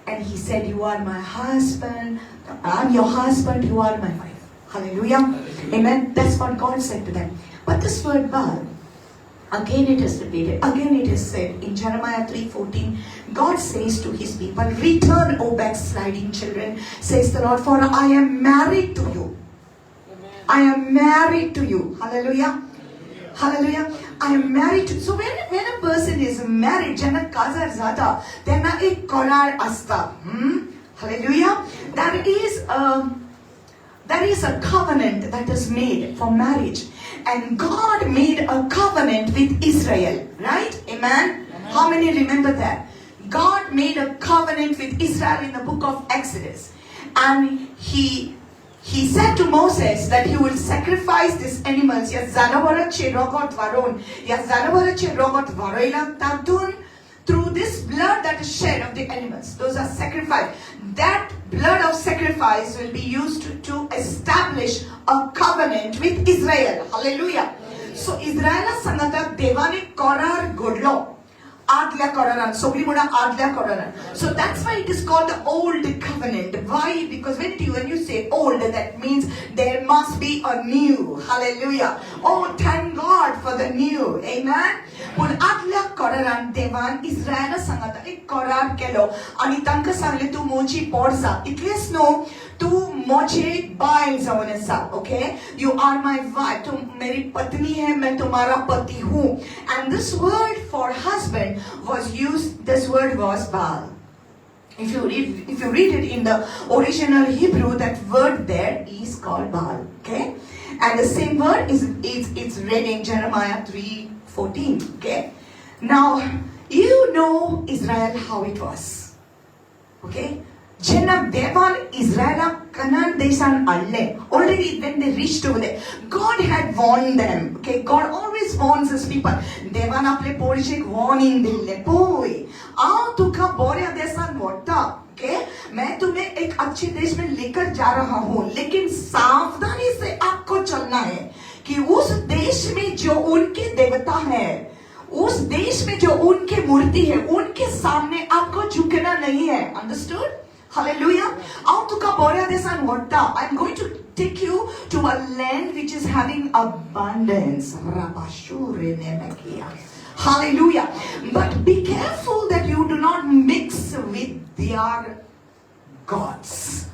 and he said, you are my husband, I'm your husband, you are my wife. Hallelujah. Amen. That's what God said to them. But this word Baal, again it is repeated, again it is said in Jeremiah 3:14, God says to his people, return, O backsliding children, says the Lord, for I am married to you. I am married to you. Hallelujah. Hallelujah. I am married to. So when a person is married, jana kazar zata, then ek korar asta. Hallelujah. That is a covenant that is made for marriage. And God made a covenant with Israel. Right? Amen? How many remember that? God made a covenant with Israel in the book of Exodus. And He said to Moses that he will sacrifice these animals. Through this blood that is shed of the animals. Those are sacrificed. That blood of sacrifice will be used to establish a covenant with Israel. Hallelujah. So Israel sangata devani korar godlo. Adla koraran. So that's why it is called the old covenant. Why? Because when you say old, that means there must be a new. Hallelujah. Oh, thank God for the new. Amen. Pun adla koraran devan Israel sangata ek korar kelo. Ani tanka sangle tu mochi porsa. Itles no tu moche bail zavanesa. Okay? You are my wife. Tu meri patni hai. Main tumhara pati hu. And this word for husband was used, this word was Baal. If you read it in the original Hebrew, that word there is called Baal. Okay? And the same word it's read in Jeremiah 3:14. Okay? Now, you know Israel how it was. Okay? Jenna Devan Israel Canaan Desan Alle. Already when they reached over there, God had warned them. Okay, God always warns his people. Devan aple porishik warning dille boy. Aao तुका बोरिया देसान मोटा. Okay, मैं तुम्हें एक अच्छे देश में लेकर जा रहा हूँ, लेकिन सावधानी से आपको चलना है कि उस देश में जो उनके देवता है, उस देश में जो उनके मूर्ति है, उनके सामने आपको झुकना नहीं है. Understood? Hallelujah. I'm going to take you to a land which is having abundance. Hallelujah. But be careful that you do not mix with their gods.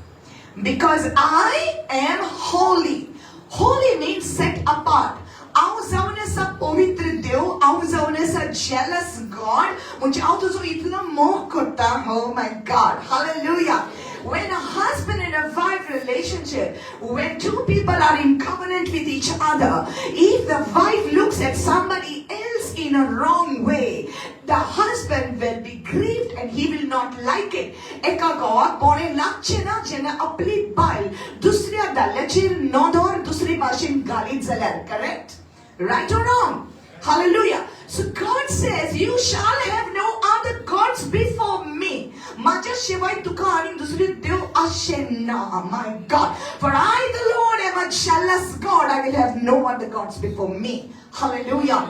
Because I am holy. Holy means set apart. आउ जाऊन ऐसा पवित्र देव, आउ जाऊन ऐसा jealous God, मुझे आउ तो जो इतना मोह करता, oh my God, hallelujah. When a husband and a wife relationship, when two people are in covenant with each other, if the wife looks at somebody else in a wrong way, the husband will be grieved and he will not like it. Eka gawa pore lakchena jena apli bail, dusriya dalachir nodor dusri bashin galit zalal. Correct? Right or wrong? Hallelujah. So God says, you shall have no other gods before me. Maja shivai tuka ani dusri dev ashena. My God. For I, the Lord, am a jealous God. I will have no other gods before me. Hallelujah.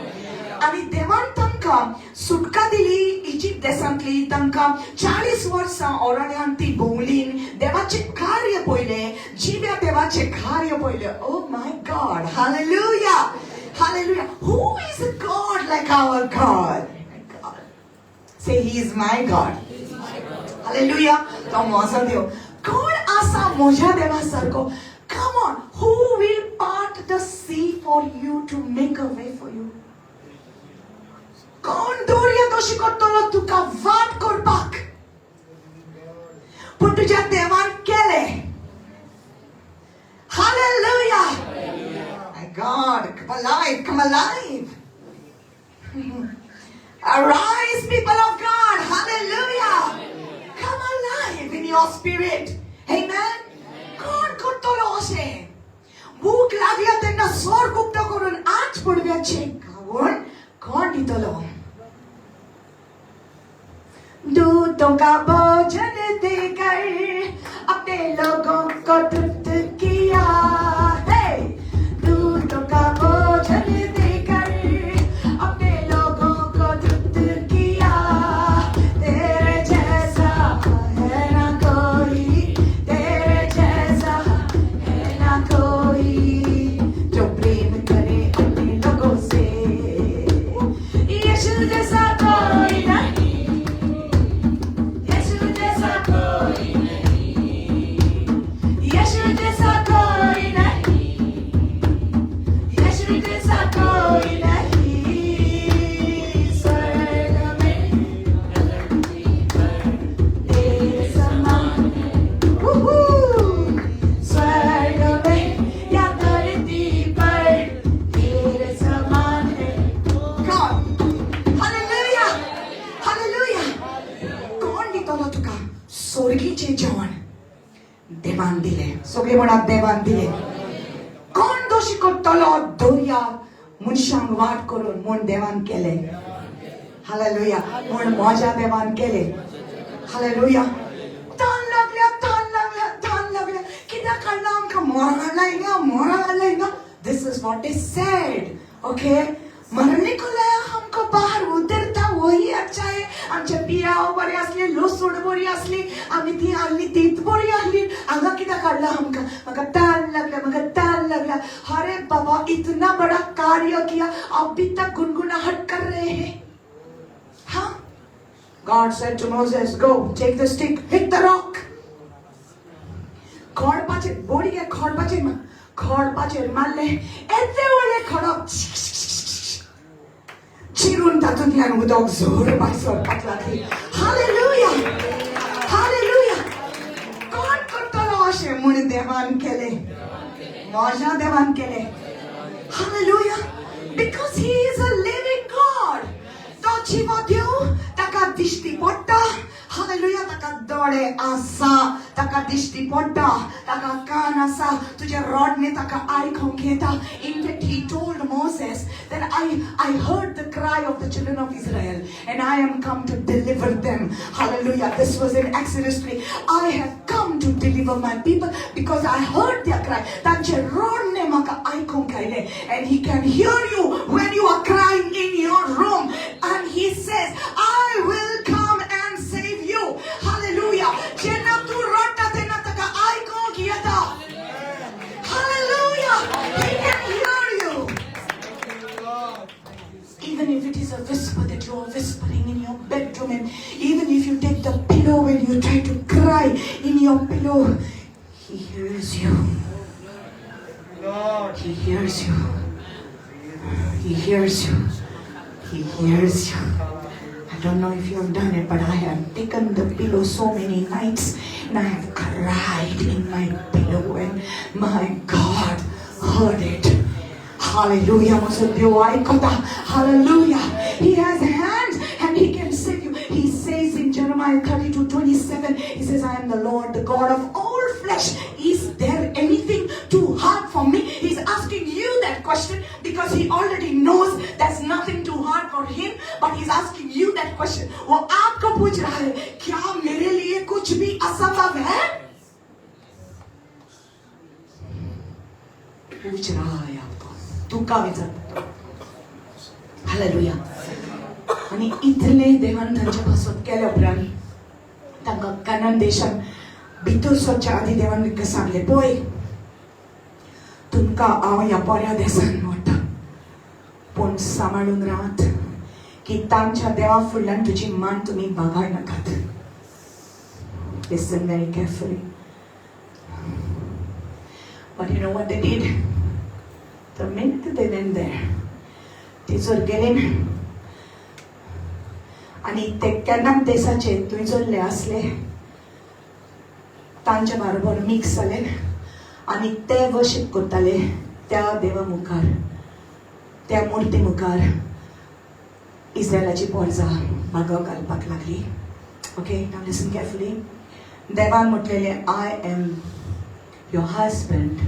आणि देवान तांकां सुटका दिली इजिप्त देशांतली, तांकां 40 वर्सां ओराड्यान ती भोंवलीन देवाचे कार्य पळयलें, जिव्या देवाचे कार्य पळयलें. Oh my God, hallelujah, hallelujah. Who is a God like our God? God. Say, He is my God. Hallelujah. तो मोसा देव. God असा मोजा देवासारको. Come on, who will part the sea for you to make a way for you? कोण दोरया दोशी करतलो तुका वाट करपाक, पूण तुज्या देवान केलें. Hallelujah. My God, come alive, come alive. Arise, people of God. Hallelujah. Come alive in your spirit. Amen. कोण करतलो अशें? भूक लागल्या तेन्ना स्वर्ग उक्तो करून आठ पडव्याचें खावण कोण दितलो? दूतों का भोजन देकर अपने लोगों को तृप्त किया है. दूतों का भोजन देकर अपने लोगों को तृप्त किया. तेरे जैसा है ना कोई, तेरे जैसा है ना कोई, जो प्रेम करे अपने लोगों से. यीशु जैसा कोई नहीं, Yes, सोडगीचे जेवण देवान दिले. सगळे म्हणा देवान दिले. कोण दोशी करतलो दोर्या मनशांक वाट करून म्हूण देवान केले. हालेलुया. म्हूण माझ्या देवान केले. हालेलुया. ताण लागल्या कित्याक काडला आमकां मोरां लायना. This is what is said. Okay, मरणिकुले हमको बाहर उतरता वही अच्छा है. आमचे पियाव बरे असले, लसूण बरी असली, आम्ही ती आणली तीच बरी आणली. हांगा कित्याक काडला आमकां? म्हाका ताण लागला. अरे बाबा, इतना बड़ा कार्य किया, अभी तक गुनगुनाहट कर रहे हैं. हाँ, God said to Moses, go, take the stick, hit the rock. खडपाचे बोडी घे, खडपाचेर मारले. येते वडले खडप चिरून तातूंतल्यान उदक जोर भायर सरपाक लागली. हालेलुया. कोण करतलो अशें म्हूण देवान केले. माझ्या देवान केले. Hallelujah. Because he is a living God. तो जिवो देव, ताका दिश्टी पडटा. हालेलुया. ताका दोळे आसा, ताका दिश्टी पडटा, ताका कान आसा. तुजे रडणे ताका आयकूंक येता. In fact, he told Moses that I heard the cry of the children of Israel and I am come to deliver them. Hallelujah. This was in Exodus 3. I have come to deliver my people because I heard their cry. तांचे रडणे म्हाका आयकूंक आयले. And he can hear you when you are crying in your room. And he says, I will come and save you. Hallelujah. जेन्ना तू रडटा तेन्ना ताका आयकूंक येता. Hallelujah. He can hear you. Even if it is a whisper that you are whispering in your bedroom, and even if you take the pillow and you try to cry in your pillow, he hears you. He hears you. He hears you. He hears you. I don't know if you have done it, but I have taken the pillow so many nights and I have cried in my pillow and my God heard it. Hallelujah. Hallelujah. He has hands and he can save you. He says in Jeremiah 32:27, he says, I am the Lord, the God of all flesh. Is there anything too hard for me? He's asking you that question because he already knows there's nothing too hard for him, but he's asking you that question. वो आपको पूछ रहा है, क्या मेरे लिए कुछ भी असंभव है? पूछ रहा है आपको. तू का विचार? हालेलुया. आणि इतले देवान तांच्या पासून केले उपरांत तांकां कानान देशान भितर सरच्या आदी देवान तांकां सांगले, पळय तुमकां हांव ह्या बऱ्या देशान व्हरता, पूण सांबाळून रावात की तांच्या देवा फुडल्यान तुजी मान तुमी बागाय नाकात. Listen very carefully. But you know what they did? The minute they went there, ते जर गेले आणि ते केन्नाच देशाचे थंय चल्ले असले, तांच्या बरोबर मिक्स जाले आणि ते वर्शिप करताले त्या देवा मुखार, त्या मुर्ती मुखार इस्रायलाची पोरजां बागाव घालपाक लागली. Okay, now listen carefully. देवान म्हटलेले, I am your husband.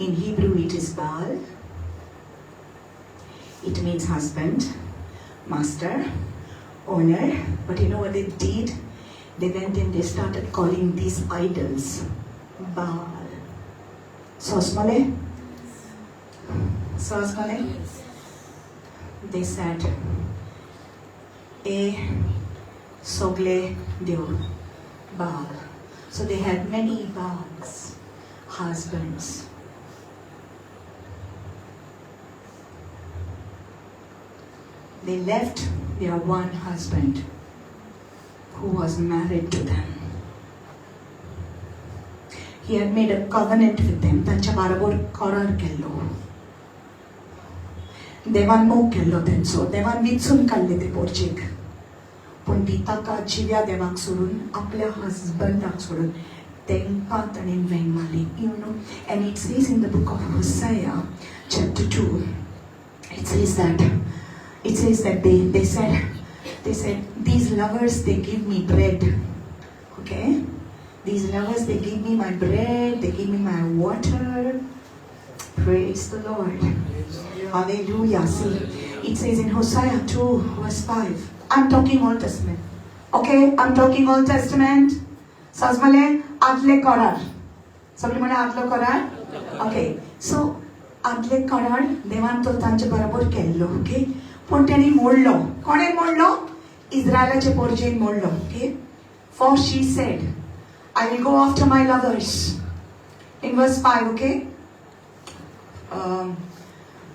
In Hebrew it is Baal. It means husband, master, owner. But you know what they did? They went and they started calling these idols Baal. Sosmale? They said, sogle dev Baal. So they had many Baals, husbands. They left their one husband who was married to them. He had made a covenant with them. तांच्या बरोबर करार केल्लो. देवान मोग केल्लो तेंचो. देवान विचून काडले ते पोरचेक. पूण ती ताका जिव्या देवाक सोडून, आपल्या हस्बंडाक सोडून तेंकां ताणें वेंग मारली. You know, and it says in the book of Hosea, chapter 2, it says that they said these lovers, they give me bread. Okay, These lovers, they give me my bread, they give me my water. Praise the Lord. Hallelujah. See, it says in Hosea 2 verse 5. I'm talking Old Testament. Okay, I'm talking Old Testament. Sazmale adle karar. Somebody mane adle karar? Okay. So adle karar devanto tanche barabor kello. Okay. Ponteni mollo. Kone mollo? Israelache porjin mollo. Okay. For she said, I will go after my lovers. In verse 5, okay?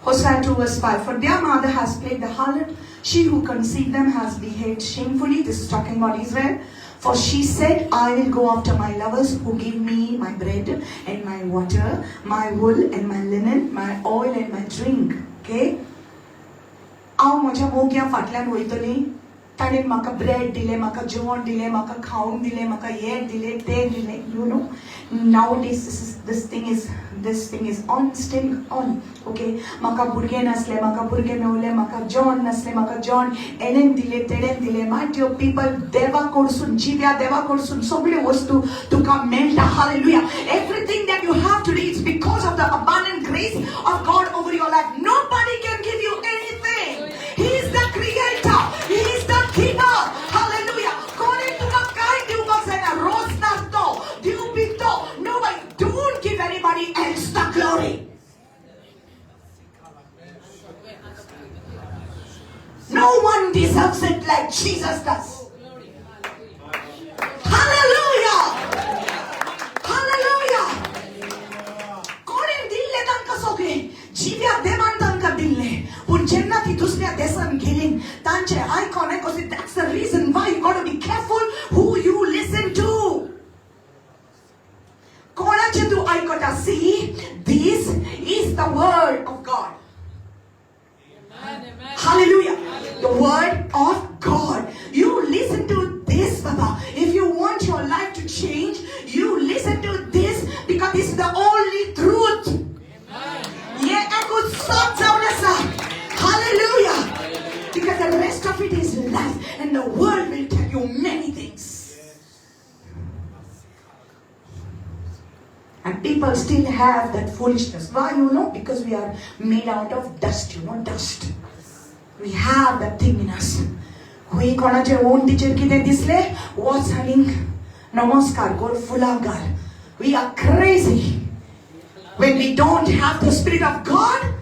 Hosea 2 verse 5. For their mother has played the harlot. She who conceived them has behaved shamefully. This is talking about Israel. For she said, I will go after my lovers who give me my bread and my water, my wool and my linen, my oil and my drink. Okay? Aw माझ्या मोग्या फाटल्यान वयतली. ताणें म्हाका bread दिले, म्हाका जेवण दिले, म्हाका खावंक दिले, म्हाका हे दिले, ते दिले. You know, nowadays this thing is on, still on. Okay, म्हाका भुरगे नसले, म्हाका भुरगे मेवले, म्हाका जेवण नसले, म्हाका जेवण एडेन दिले, तेडेन दिले. My dear people, देवा कडसून जिव्या देवा कडसून सगळे वस्तू तुका मेळटा. Hallelujah. Everything that you have today is because of the abundant grace of God over your life. Nobody can give you anything. He is the creator. He is the keeper. Hallelujah. Koने तुका काय दिवपाक जायना. रोज नासतो, दिव पितो. Nobody. Don't give anybody else the glory. No one deserves it like Jesus does. Hallelujah. Hallelujah. कोणे दिल्ले तांकां सगळे जिव्या देवान तांकां दिल्ले. पूण जेन्ना ती दुसऱ्या देशान गेलीं तांचे icon आयकोसी. That's the reason why you got to be careful who you listen to. कोणाचे तू आयकता. See, this is the word of God. Hallelujah. The word of God. You listen to this, Baba. If you want your life to change, you listen to this because this is the only truth. Hallelujah. Because the rest of it is life and the world will tell you many things. And people still have that foolishness. Why? You know? Because we are made out of dust, you know, dust. We have that thing in us. We konache own teacher kide disle what's having namaskar god fulagar. We are crazy. When we don't have the Spirit of God,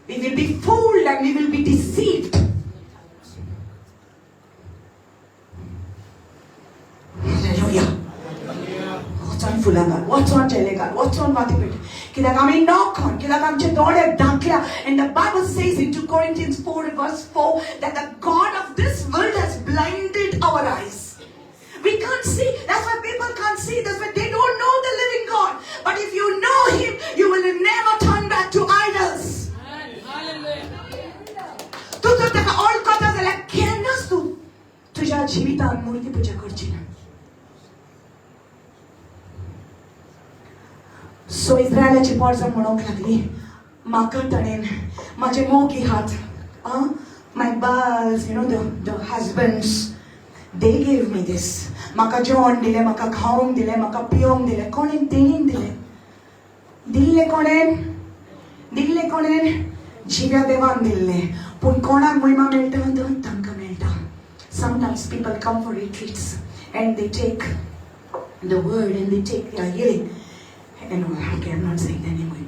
we will be fooled and we will be deceived. Hallelujah. What's on fulagar? What's on telegar? What's on vatipit? Kidak ami knock on, kidak amche dode dankla. And the Bible says in 2 Corinthians 4 verse 4 that the God of this world has blinded our eyes. We can't see. That's why people can't see. That's why they don't know the living God. But if you know Him, you will never turn back to idols. तू तर त्याका ओळखता जाल्यार केन्नाच तू तुझ्या जिवितांत मूर्ती पूजा करची ना. सो इस्रायलाची पोरसां म्हणूंक लागली म्हाका ताणेन म्हाजे मोगी हात my balls, you know, the husbands, they gave me this. Maka जेवण दिले, maka खावंक दिले, maka पिवंक दिले. कोणेन तेणीन दिले. दिल्ले कोणेन जिव्या देवान दिल्ले. पूण कोणाक महिमा मेळटा तांकां मेळटा. Sometimes people come for retreats and they take the word and they take their healing. And okay, I'm not saying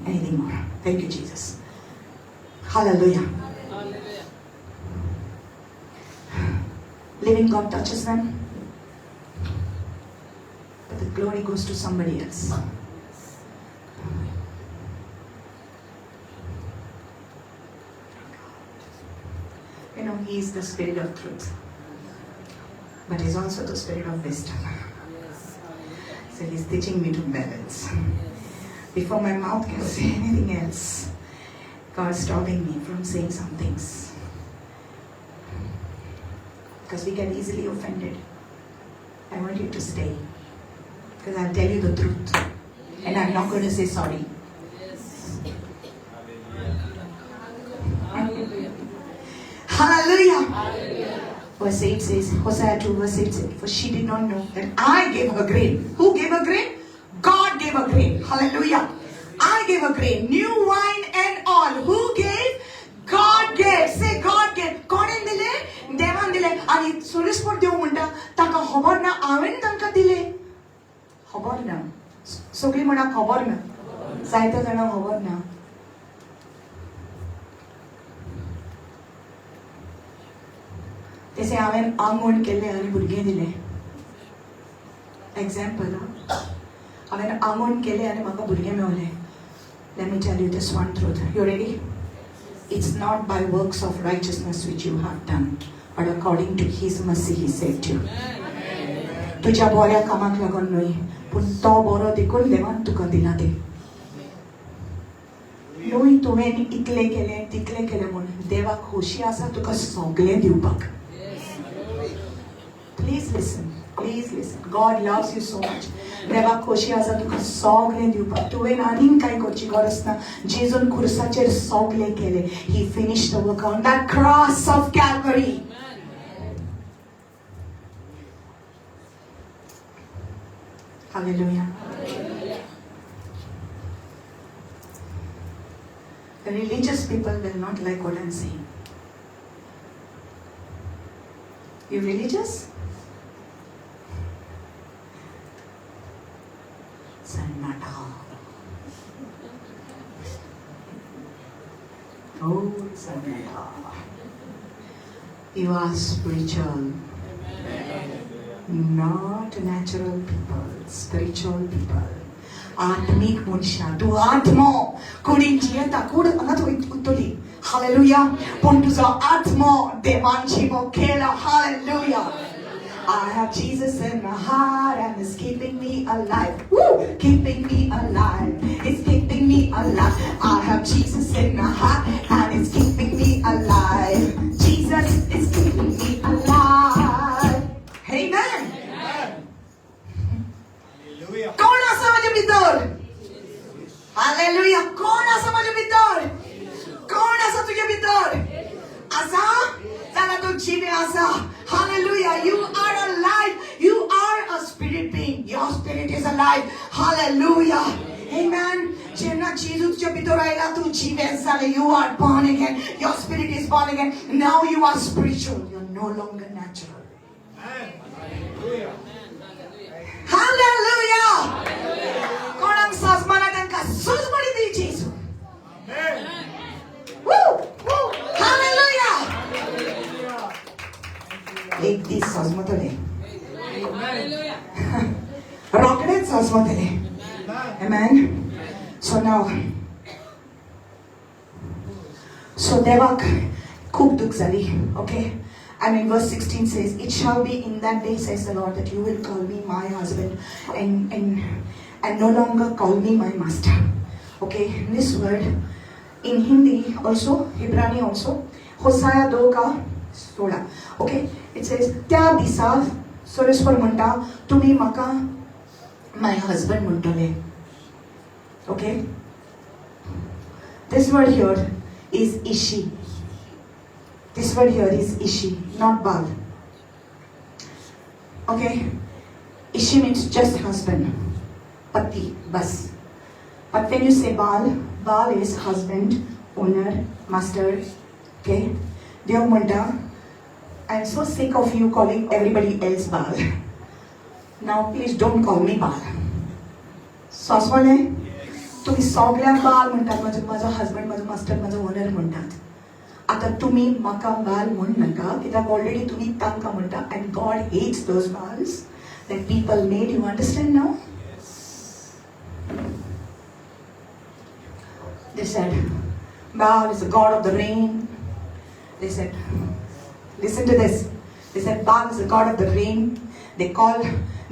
anything more. Thank you, Jesus. Hallelujah. Living God touches them, but the glory goes to somebody else. You know, He is the Spirit of truth, but He's also the Spirit of wisdom. So He's teaching me to balance. Before my mouth can say anything else, God's stopping me from saying some things. Because we get easily offended. I want you to stay. Because I'll tell you the truth. And I'm not going to say sorry. Hallelujah. Hallelujah. Verse 8 says, Hosea 2 verse 8 says, for she did not know that I gave her grain. Who gave her grain? grain. Hallelujah. I gave a grain. New wine and all. Who gave? God gave. Say God gave. कोणेन दिले? देवान दिले. आणि सोरेस्पोर देव म्हणटा ताका खबर ना हांवेन तांकां दिले. खबर ना. सगळीं म्हणा खबर ना. जायत्या जाणांक खबर ना. तशें हांवेन आंगवण केलें आनी भुरगें दिलें. एक्झाम्पल हांवेन आंगवण केलें आनी म्हाका भुरगें मेवलें. Let me tell you this one truth. You ready? It's not by works of righteousness which you have done, but according to His mercy He saved you. तुझ्या बऱ्या कामाक लागून न्हय, पूण तो बरो देखून देवान तुका दिला ते. न्हय तुवें इतलें केलें तितलें केलें म्हूण देवाक खोशी आसा तुका सगळें दिवपाक. Please listen. Please listen. God loves you so much. देवाक खोशी आसा तुका सगळें दिवपाक. तुवें आनीक कांय करची गरज ना. जेजून खुर्साचेर सगळें केलें. He finished the work on that cross of Calvary. Hallelujah. The religious people will not like what I'm saying. You religious? Sannata. Oh, Sannata. You are spiritual. Not natural people, spiritual people. आत्मिक मनुष्य तू आत्मा कुडींची येता could हांगा तू उत्तोली. Hallelujah. पूण तुजो आत्मा देवान जिवो केला. Hallelujah. I have Jesus in my heart and it's keeping me alive. Woo! Keeping me alive. It's keeping me alive. I have Jesus in my heart and it's keeping me alive. Jesus is keeping me alive. Amen. Hallelujah. कोण आसा माझ्या भितर? Hallelujah. कोण आसा माझ्या भितर? कोण आसा तुझ्या भितर? आसा? जाल्यार तू जिवे आसा. Hallelujah. You are alive. You are a spirit being. Your spirit is alive. Hallelujah. Amen. जेन्ना जेजू तुझ्या भितर आयला तू जिवे जाले. You are born again. Your spirit is born again. Now you are spiritual. You are no longer natural. Hallelujah. Hallelujah. कोणाक सासमाना तांकां सूज पडी दी जेजू. Amen. Woo! Woo! Hallelujah. एक दीस सासमतले. रोकडेच सासमतले. Amen. So now, so देवाक खूब दुख जाली. Okay. And in verse 16 says, it shall be in that day, says the Lord, that you will call me my husband and no longer call me my master. Okay, this word in Hindi also, Hebrani also, Hosea 2:16. Okay, it says, त्या दिसा सोरेस्पर म्हणटा तुम्ही म्हाका my husband म्हणटले. Okay, this word here is ishi. This word here is ishi, not Baal. Okay? Ishi means just husband. Pati, bas. But when you say Baal, Baal is husband, owner, master. Okay? Dev Manta, I'm so sick of you calling everybody else Baal. Now please don't call me Baal. Saswale? तुम्ही सगळ्यांक बाल म्हणटात. माझो husband, माझो master, माझो owner म्हणटात. आता तुम्ही म्हाका बाल म्हण नाका कित्याक ऑलरेडी तुम्ही तांकां म्हणटा. And God hates those Baals that people made. You understand now? They said Baal is the god of the rain. They said, listen to this. They said Baal is the god of the rain.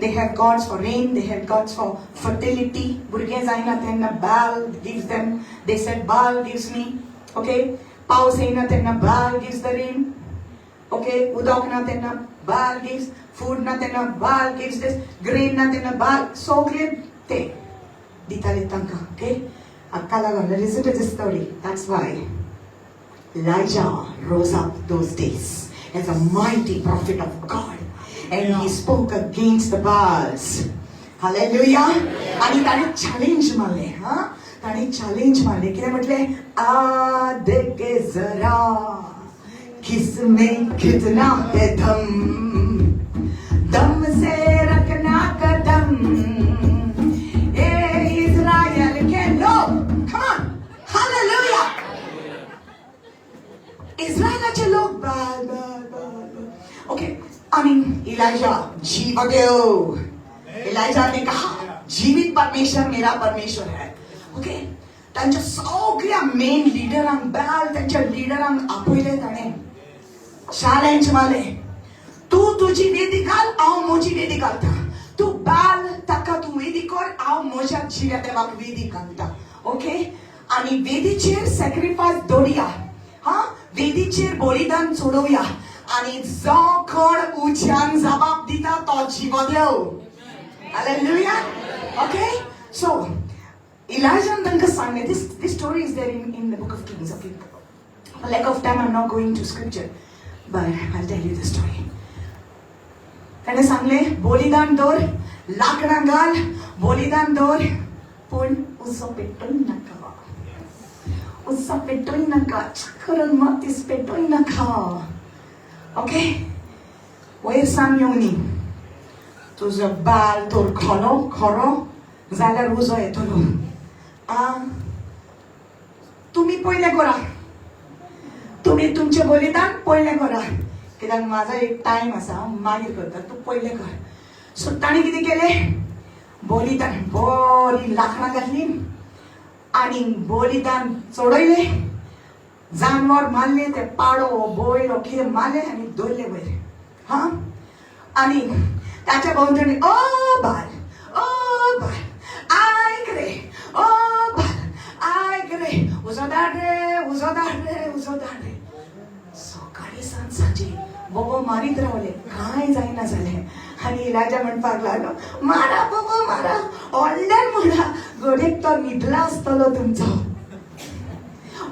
They had gods for rain, they had gods for fertility. Burge zaina tenna Baal gives them. They said Baal gives me. Okay? Paus na tenna Baal gives the rain. Okay? Udak na tenna Baal gives. Food na tenna Baal gives this. Grain na tenna Baal. So great te. Ditali tanka. Okay? Akala gonna listen to this story. That's why Elijah rose up those days as a mighty prophet of God. And he spoke against the Baals. Hallelujah. आणि ताणे challenge मारले. हा, ताणे challenge मारले. किती म्हटले? आ देखे जरा किसमें कितना है दम, दम से रखना कदम, ए इस्राएल के लोग. Come on, hallelujah. इस्रायलाचे लोक बाल बाल बाल. ओके, आणि इलाजा जीवदेव. इलाजा ने कहा जीवित परमेश्वर मेरा परमेश्वर है. ओके, त्यांच्या सगळ्या मेन लिडरांक बाल त्यांच्या लिडरांक आपयले ताणे चॅलेंज मारले. तू तुझी वेदी घाल, हांव म्हजी वेदी घालता. तू बाल ताका तू वेदी कर, हांव म्हज्या जिव्या देवाक वेदी घालता. ओके, आणि वेदीचेर सॅक्रिफायस दवरुया. हा, वेदीचेर बलिदान चोडवया. आणि जो कोण उज्यान जबाब दिता तो जीवदेव. हालेलुया. ओके, सो Elijah तांकां सांगले. This story is there in the book of Kings. Okay, for lack of time I'm not going to scripture, but I'll tell you the story. ताणे सांगले बलिदान दवर, लाकडां घाल, बलिदान दवर, पण उजो पेटोवं नाका. उजो पेटोवं नाका. करून मातीस पेटोवं नाका. ओके, वयर सावन येवनी. तुजो बाल तर खरो जाल्यार उजो येतलो. तुम्ही पयलें करा. तुम्ही तुमचे बलिदान पयलें करा. कित्याक म्हाजो एक टायम आसा, हांव मागीर करता. तूं पयलें कर. सो ताणें कितें केलें? बलिदान बरी लाकडां घातली आनी बलिदान चोडयलें. जानवर मारले, ते पाडो बैल कितें मारले आनी दवरले वयर. हा, आनी ताच्या भोंवतणी ओ बाल आयक रे, ओ बाल आयक रे, उजो धाड रे, उजो धाड रे, उजो धाड रे. सकाळी सांजे बोबो मारीत रावले, कांय जायना जालें. आनी इलाजा म्हणपाक लागलो, मारा बोबो मारा, व्हडल्यान म्हणा, घडयेक तो न्हिदला आसतलो तुमचो.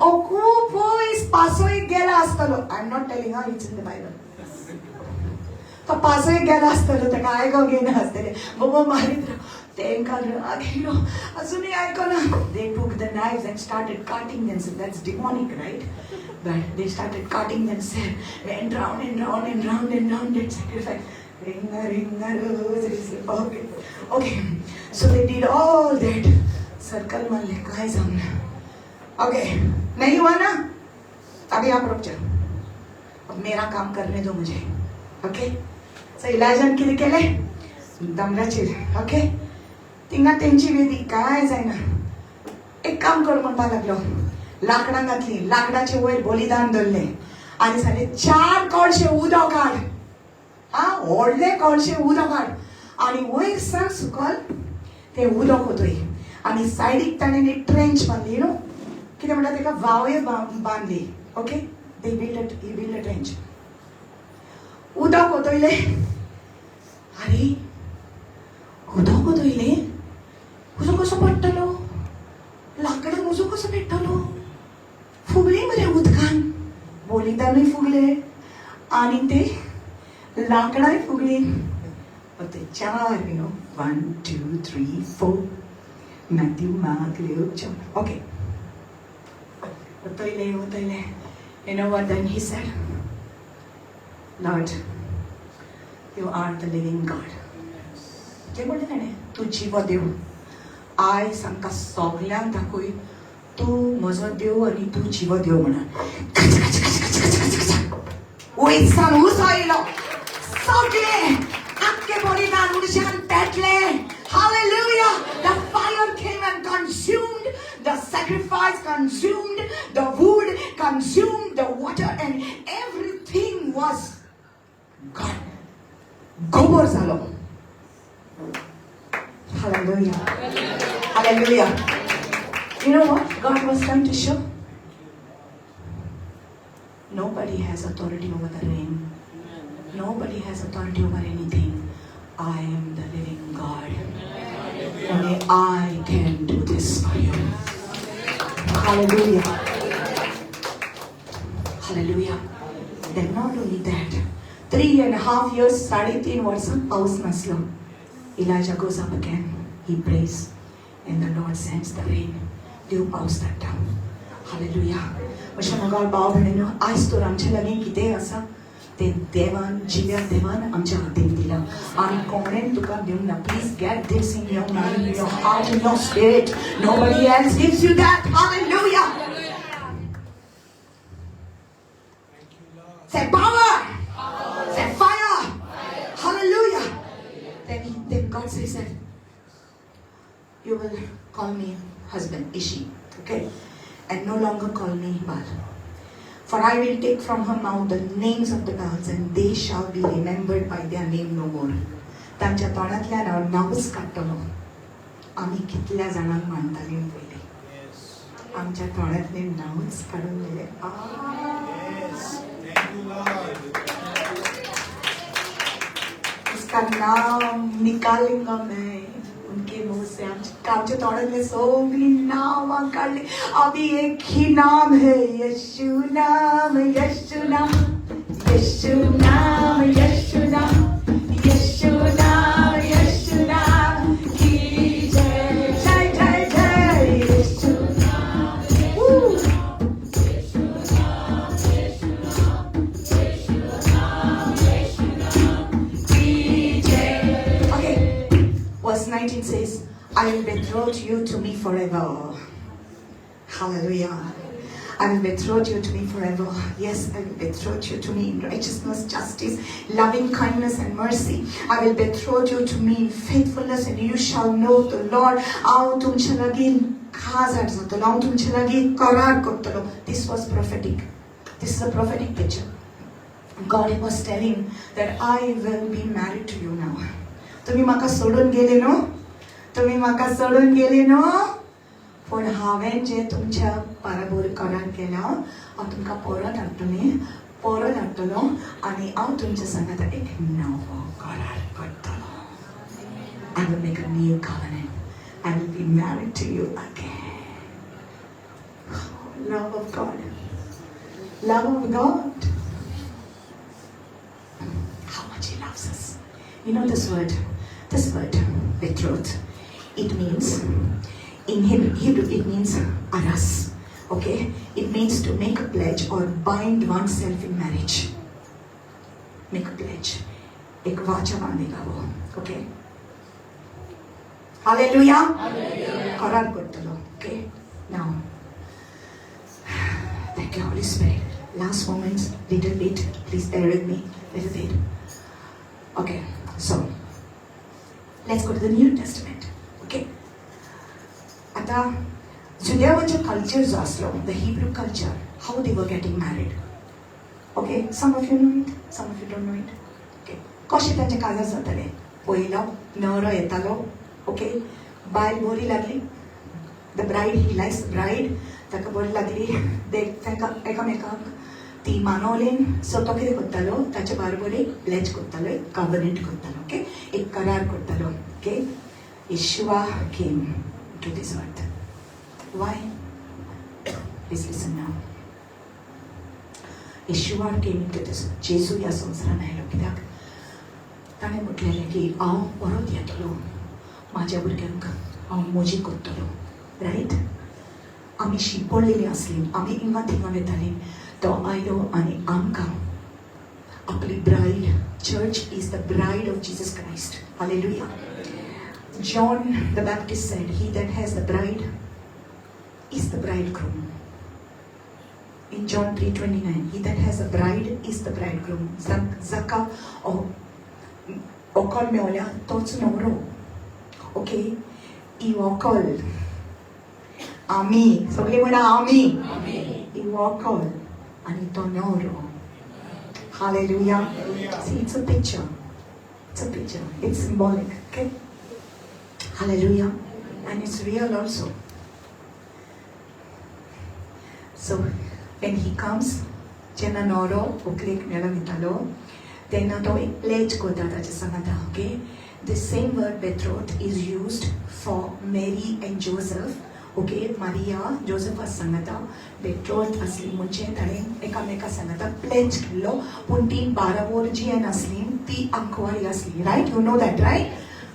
ओ खूब वयस पासयेक गेला आसतलो. I am not telling, it's in the Bible. तो पासयेक गेला आसतलो, ताका आयको घेयना आसतलें. बोबो मारीत राव. तांकां राग येयलो, अजुनूय आयकना. They took the knives and started cutting themselves. That's demonic, right? But they started cutting themselves. Went round and round and round and round that sacrifice. Ring a rose. Okay, so they did all that. Circle मारले, काय जमना. Okay, नहीं हुआ ना? अभी आप रुक जाओ. अब मेरा काम करने दो मुझे. ओके, सो इलाजान कितें केलें? दमराचेर. ओके, तिंगा तेंची वेदी काय जायना. एक काम कर म्हणपाक लागलो. लाकडां घातली, लाकडाचे वयर बलिदान दवरलें आनी सांगलें 4 कळशे उदक हाड. हा, व्हडले कळशे उदक हाड. आनी वयर सावन सकयल ते उदक वतय. आनी सायडीक ताणें एक ट्रेंच बांदली. यू नो कितें म्हणटा ताका? वावय बांदली. Okay, they build a trench. उदक वतयले. अरे उदक वतयले, उजो कसो पडटलो? लाकडांक उजो कसो पेट्टलो? फुगली मरे उदकान. बलिदानूय फुगले आनी ते लाकडांय फुगली. ते 4, 1 2 3 4 Matthew, Mark, Luke, John. Okay, वतयले. You know what then he said? Lord, you are the living God. जे म्हणलें ताणें, तूं जीव देव. आयज आमकां सगल्यांक दाखय तूं म्हजो देव आनी तूं जीव देव म्हणून. वयर सावन उजो येयलो. सगळे आख्खे बलिदान उज्यान पेटले. Hallelujah! The fire came and consumed the sacrifice, consumed the wood, consumed the water, and everything was gone. Gobar zalo. Hallelujah. Hallelujah. You know what God was trying to show? Nobody has authority over the rain. Nobody has authority over anything. I am the living God. Only I can do this for you. Hallelujah. Hallelujah. Then not only that, 3.5 years, 3.5 वर्ष पाऊस नसलो. Elijah goes up again. He prays. and the Lord sends the rain. देव पावस धाडटा. Hallelujah. अशें म्हाका भाव भयणीनो आयज तर आमचे लागीं कितेंय आसा ते देवान जिव्या देवान आमच्या हातीन दिला. आमी कोणें तुका दिवंक ना. Please get this in your mind, in your heart, in your spirit. Nobody else gives you that. Hallelujah. Say power. Say fire. Hallelujah. Then God says that you will call me husband, Ishi, okay? And no longer call me Baal. For I will take from her mouth the names of the Baals, and they shall be remembered by their name no more. तांच्या तोंडांतल्यान हांव नांवच काडटलो. आमी कितल्या जाणांक मानतालीं पयलीं. आमच्या तोंडांतले नांवच काडून गेले. उसका नाम निकालूंगा मैं उनके मुंह से. आमच्या तोंडांतले सगळीं नांवां काडलीं. अभी एक ही नाम है, यीशु नाम, यीशु नाम, यीशु नाम, यीशु नाम, यीशु नाम, यीशु नाम की जय, जय जय जय यीशु नाम. यीशु नाम, यीशु नाम, यीशु नाम, यीशु नाम की जय. Okay, verse 19 says, I will betroth you to me forever. Hallelujah. I will betroth you to me forever. Yes, I will betroth you to me in righteousness, justice, loving kindness and mercy. I will betroth you to me in faithfulness, and you shall know the Lord. हांव तुमचे लागीं खाजार जातलो. हांव तुमचे लागीं करार करतलो. This was prophetic. This is a prophetic picture. God was telling that I will be married to you now. तुम्ही म्हाका सोडून गेले न्हू. तुम्ही म्हाका सोडून गेले न्हू. पण हांवें जें तुमच्या बाराबर करार केला हांव तुमकां परत हाडटलो आनी हांव तुमच्या संगात एक नवो करार करतलो. I will make a new covenant. I will be married to you again. Love of God. Love of God. How much He loves us. You know this word, betrothed, it means, in Hebrew, it means aras. Okay? It means to make a pledge or bind oneself in marriage. Make a pledge. एक वाचा बांधेगा वो. Okay? Hallelujah. करार करतलो. Okay? Now, thank you, Holy Spirit. Last moments, little bit. Please bear with me. Little bit. Okay, so let's go to the New Testament. Okay. आता जुदेवांचे culture जो असलो, the Hebrew culture, how they were getting married. Okay, some of you know it, some of you don't know it. Okay, कशें तांचे काजार जाताले. पयलो नवरो येतालो. Okay, बायल बरी लागली. The bride, he likes the bride. ताका बरी लागली. तांकां एकामेकांक ती मानवलीन. सो तो कितें करतालो, ताचे बरोबर एक प्लेज करतालो, एक कॉव्हनंट करतालो. ओके, एक करार करतालो. Okay, Yeshua came to this earth. Why? Please listen now. Yeshua came into this. जेजू ह्या संवसारान आयलो. कित्याक ताणें म्हटलेलें की हांव परत येतलो. म्हाज्या भुरग्यांक हांव मोजी करतलो. रायट? आमी शिंपडलेलीं आसलीं. आमी हिंगा थिंगा वयतालीं. तो आयलो आनी आमकां आपली bride. Church is the bride of Jesus Christ. Hallelujah. John the Baptist said, he that has the bride is the bridegroom. In John 3:29, he that has a bride is the bridegroom. Zaka okol meolia toच नवरो. Okay? I okol. आमी. सगळीं म्हणा आमी. I okol. आणि तो नवरो. Hallelujah. See, it's a picture. It's a picture. It's symbolic. Okay? Hallelujah. And it's real also. So, when he comes, जेन्ना नवरो व्हंकलेक मेळो वयतालो, तेन्ना तो एक प्लेज करता ताच्या सांगाता. Okay? The same word betrothed is used for Mary and Joseph. Okay, Maria Josefa सांगता बेट्रोथ असली म्हणजे ताणें एकामेका सांगता प्लेज केल्लो. पूण ती 12 वर्जीं नासली, ती आंकवारी आसली. Right? You know that, right?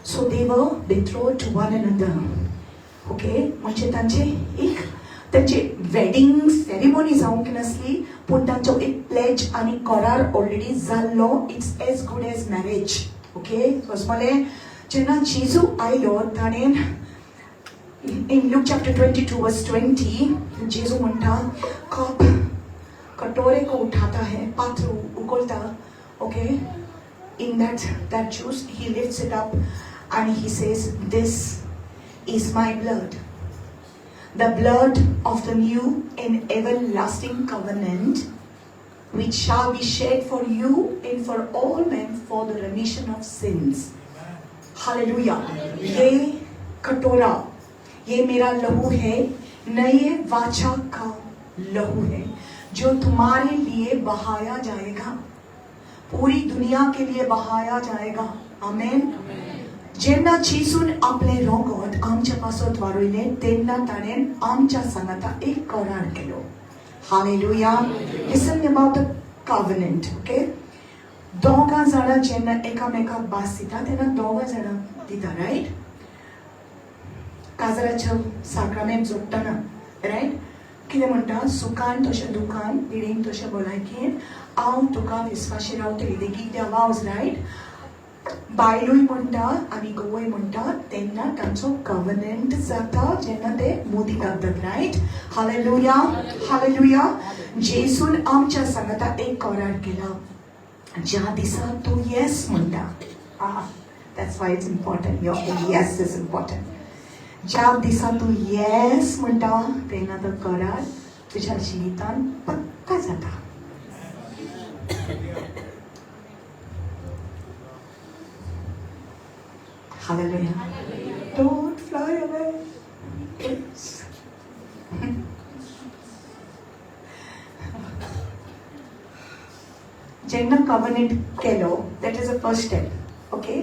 So they were betroth to one another. Okay म्हणजे तांचे एक त्यांचे वेडिंग सेरेमनी जावंक नासली पूण तांचो एक प्लेज आनी करार ऑलरेडी जाल्लो it's as good as marriage okay म्हळें जेन्ना जेजू आयलो ताणें in Luke chapter 22 verse 20 जेजू म्हणटा कप कटोरे को उठाता है पात्र उगलता okay in that juice he lifts it up and he says this is my blood, the blood of the new and everlasting covenant which shall be shed for you and for all men for the remission of sins. Hallelujah. ये कटोरा ये मेरा लहू है, नए वाचा का लहू है जो तुम्हारे लिए बहाया जाएगा, पूरी दुनिया के लिए बहाया जाएगा. आमेन. जेन्ना जेसून आपले रगत आमच्या पासत वारोयले तेन्ना ताणें आमच्या सांगाता एक करार केलो. Hallelujah. Listen about the covenant, okay? दोगा जाणां जेन्ना एकामेकाक भास दिता तेन्ना दोगा जाणां दिता, रायट? काजराच्या साक्रामेंत जोडटना, रायट? कितें म्हणटा सुखान तशें दुखान पिडीन तशें भलायकेन हांव तुका विस्वाशी रावतली देखीक त्या वावज, रायट? बायलूय म्हणटा आनी घोवूय म्हणटा तेन्ना तांचो कवनेंट जाता जेन्ना ते मोदी घालतात, रायट? हालेलुया. हालेलुया. जेसून आमच्या सांगाता एक करार केला ज्या दिसा तूं येस म्हणटा. That's why it's important. Your yes is important. ज्या दिसा तूं येस म्हणटा तेन्ना तो करार तुज्या जिवितान पक्का जाता. Hallelujah. Don't fly away. जेन्ना covenant Kelo that is the first step. Okay?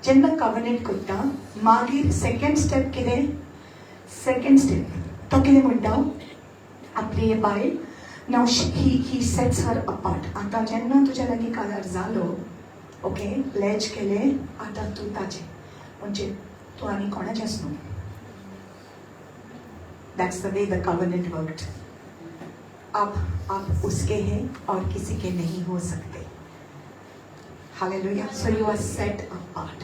जेन्ना कवनेंट करता मागीर सेकंड स्टेप कितें? सेकंड स्टेप तो कितें म्हणटा आपली बायल नाव ही सेट्स हर अपार्ट. आतां जेन्ना तुज्या लागीं करार जालो ओके प्लेज केले आतां तूं ताजें म्हणजे तूं आनी कोणाचेंच न्हू. That's the way the covenant worked. आप उसके हैं और किसी के नहीं हो सकते. Hallelujah. So you are set apart.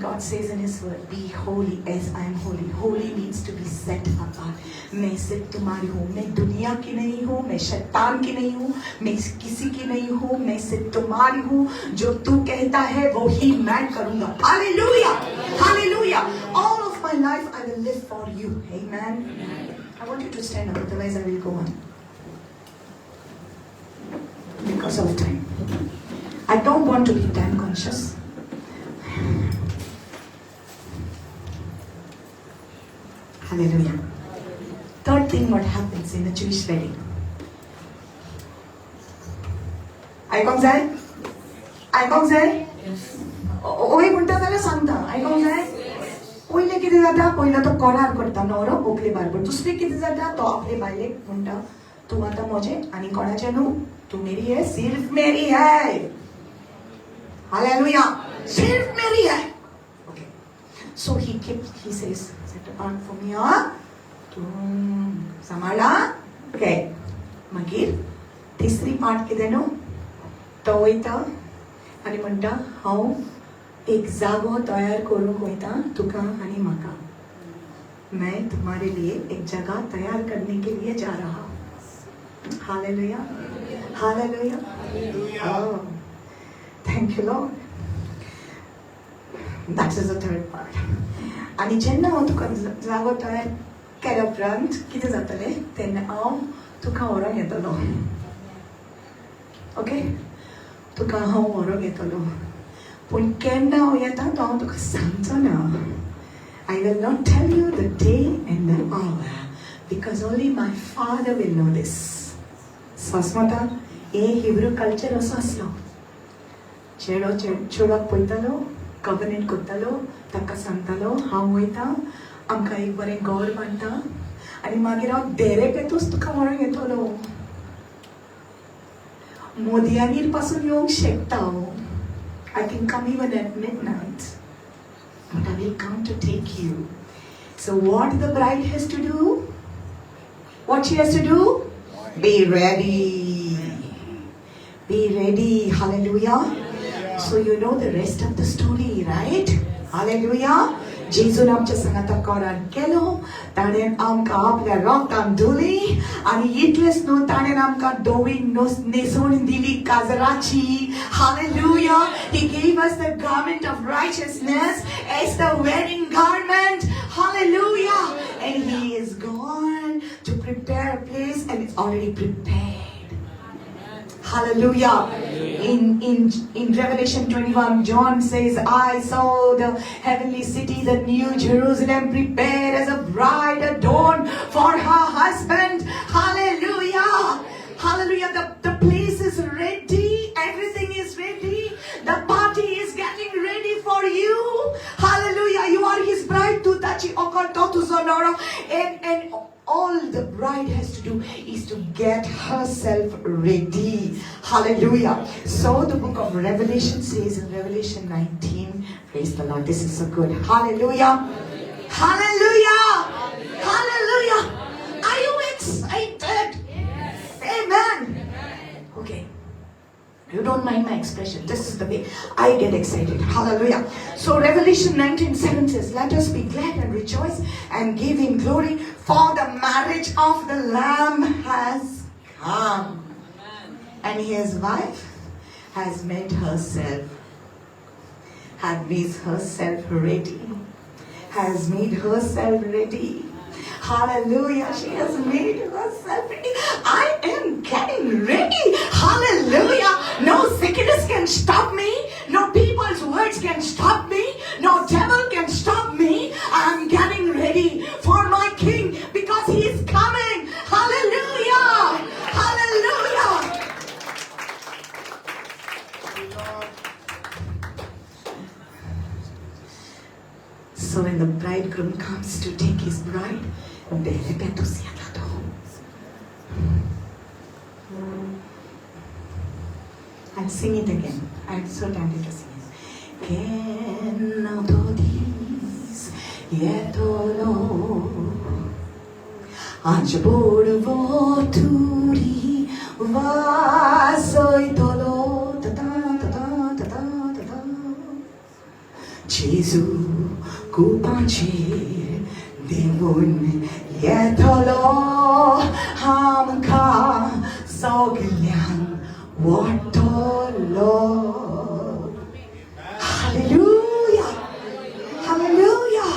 God says in His word, be holy as I am holy. Holy means to be set apart. मैं सिर्फ तुम्हारी हूँ, मैं दुनिया की नहीं हूँ, मैं शैतान की नहीं हूँ, मैं किसी की नहीं हूँ, मैं सिर्फ तुम्हारी हूँ. जो तू कहता है वो ही मैं करूँगा. Hallelujah. Hallelujah. All of my life I will live for you. Amen. I want you to stand up, otherwise I will go on. Because of time. I don't want to be time conscious. Hallelujah. Third thing what happens in a Jewish wedding. आयकोंक जाय? आयकोंक जाय? ओय म्हणटा जाल्यार सांगता. आयकोंक जाय? पयलें कितें जाता? पयलो तो करार करता न्हवरो व्हंकले बरोबर. दुसरें कितें जाता? तो आपले बायलेक म्हणटा तूं आतां म्हजें आनी कोणाचें न्हू. तू मेरी है, सिर्फ मेरी है. Hallelujah. सिर्फ मेरी है. Okay. So he says, set apart for me, तू सांभाळा. Okay. मागीर तिसरी पार्ट कितें न्हू? तो वयता आनी म्हणटा हांव एक जागो तयार करूंक वयता तुका आनी म्हाका. मैं तुम्हारे लिए एक जगह तैयार करने के लिए जा रहा हूँ. Hallelujah. Hallelujah. Oh, thank you, Lord. That is the third part. आणि जेन्ना हांव तुका जागो तयार केल्या उपरांत कितें जातलें तेन्ना हांव तुका व्हरोंक येतलो. ओके? तुका हांव व्हरोंक येतलो. पूण केन्ना हांव येता तो हांव तुका सांगचो ना. I will not tell you the day and the hour because only my Father will know this. स्वास्मता हे हिब्रू कल्चर असो आसलो. चेडो चेडवाक पळयतालो कवनेंट करतालो ताका सांगतालो हांव वयता आमकां एक बरें घर बांदता आनी मागीर हांव डेरेक येतूच तुका व्हरोंक येतलो. मोदयांगेर पासून येवंक शकता हांव. I can come even at midnight, but I will come to take you. So what the bride has to do? What she has to do? Be ready. Be ready. Hallelujah. So you know the rest of the story, right? Hallelujah. जेजून आमच्या संगत कोरान केलो ताणें आमकां आपल्या रोगतान धुली आनी इतलेंच न्हू ताणें आमकां धोवी न्हेसोवन दिली काजराची. Hallelujah. He gave us the garment of righteousness as the wedding garment. Hallelujah. And he is gone to prepare a place, and it's already prepared. Hallelujah. In Revelation 21, John says, I saw the heavenly city, the new Jerusalem, prepared as a bride adorned for her husband. Hallelujah. Hallelujah. The place is ready. Everything is ready. The party is getting ready for you. Hallelujah. You are his bride. And all the bride has to do is to get herself ready. Hallelujah. So the book of Revelation says in Revelation 19, praise the Lord, this is so good. Hallelujah. Hallelujah. Hallelujah. Are you excited? Amen. Okay. You don't mind my expression. This is the way I get excited. Hallelujah. So Revelation 19:7 says, let us be glad and rejoice and give him glory, for the marriage of the Lamb has come. And his wife has made herself ready. Has made herself ready. Hallelujah. She has made herself ready. I am getting ready. Hallelujah. No sickness can stop me. No people's words can stop me. No devil can stop me. I am getting ready for my King because he is coming. Hallelujah. Hallelujah. So when the bridegroom comes to take his bride, I'll sing it again. I'm so tempted to sing it. Ken autodis yetolo anjabod voturi vasoitolo ta ta ta ta ta ta Jesu kupanchi devun yetolo hamka sogilyang watolo. Hallelujah. Hallelujah.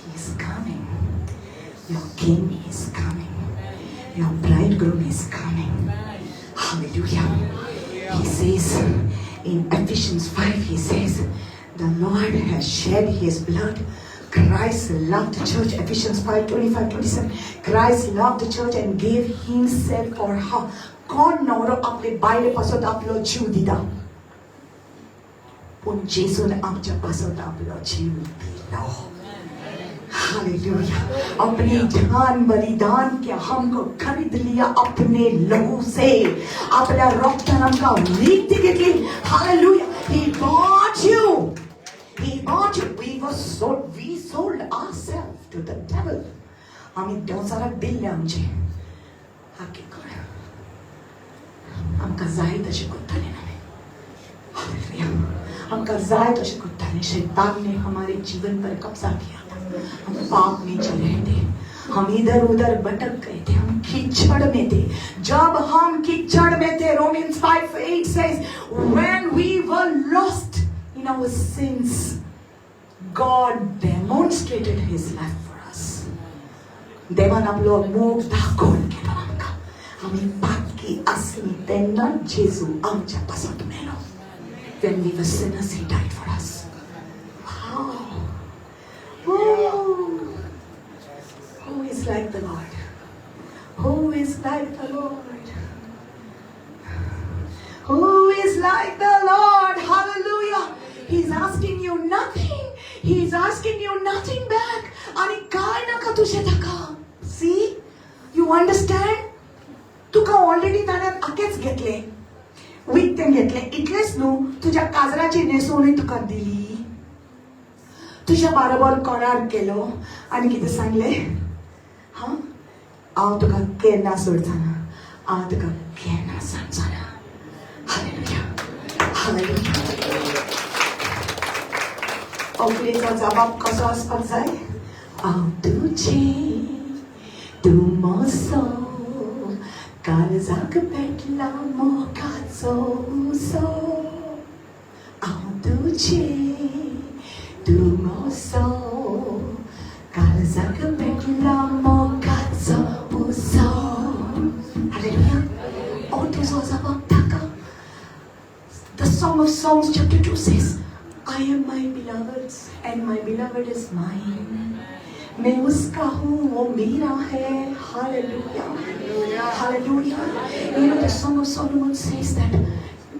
He's coming. Your king is coming. Your bridegroom is coming. Hallelujah. He says in Ephesians 5, he says, the Lord has shed his blood. Christ loved the church. Ephesians 5:25-27. Christ loved the church and gave himself for her. कोण नवरो आपले बायले पासत आपलो जीव दिता पण जेसून आमच्या पासत आपलो जीव दिलो. हालेलुया. अपने जान बलिदान के हमको खरीद लिया अपने लहू से. आपल्या रक्तान आमका विकती घेतली. Hallelujah. He bought you. He bought you. We sold ourselves to the devil. आम्ही देवचाराक दिल्ले आमचे. हाकी कर. आमका जाय तशें करताले आमी. हालेलुया. आमका जाय तशें करताले. शैतान ने हमारे जीवन पर कब्जा किया. हम पाप में जी रहे थे. हम इधर उधर भटक गए थे. हम कीचड़ में थे. जब हम कीचड़ में थे, Romans 5:8 says, when we were lost in our sins, God demonstrated his life for us. देवान आपलो मुख दाखवून केला आमका. आमी पातकी असली तेन्ना जेजू आमच्या पासत मेलो. When we were sinners, he died for us. Wow. Oh. Who is like the Lord? Who is like the Lord? Who is like the Lord? Hallelujah. He's asking you nothing. He's asking you nothing back. Ani काय नका तुझे धका. See? You understand? तुका already ताणें आकेच घेतले. With उक्तें घेतलें इतलेंच न्हू तुज्या काजराची न्हेसोवणूय तुका दिली तुज्या बरोबर कोणाक गेलो आनी कितें सांगलें हांव तुका केन्ना सोडचना हांव तुका केन्ना सांगचना हालेलुया हालेलुया ओकलेचो जबाब कसो आसपाक जाय हांव तुजें तूं मोसो काळजाक पेटला मोगाचो उसो हांव तुजें तूं मोसो काळजाक पेटला मोगाचो उसो हालेलुया तुजो जबाब ताका The Song of Songs chapter 2 says I am my beloved's and my beloved is mine. मैं उसका हूँ वो मेरा है. Hallelujah. Hallelujah. You know the Song of Solomon says that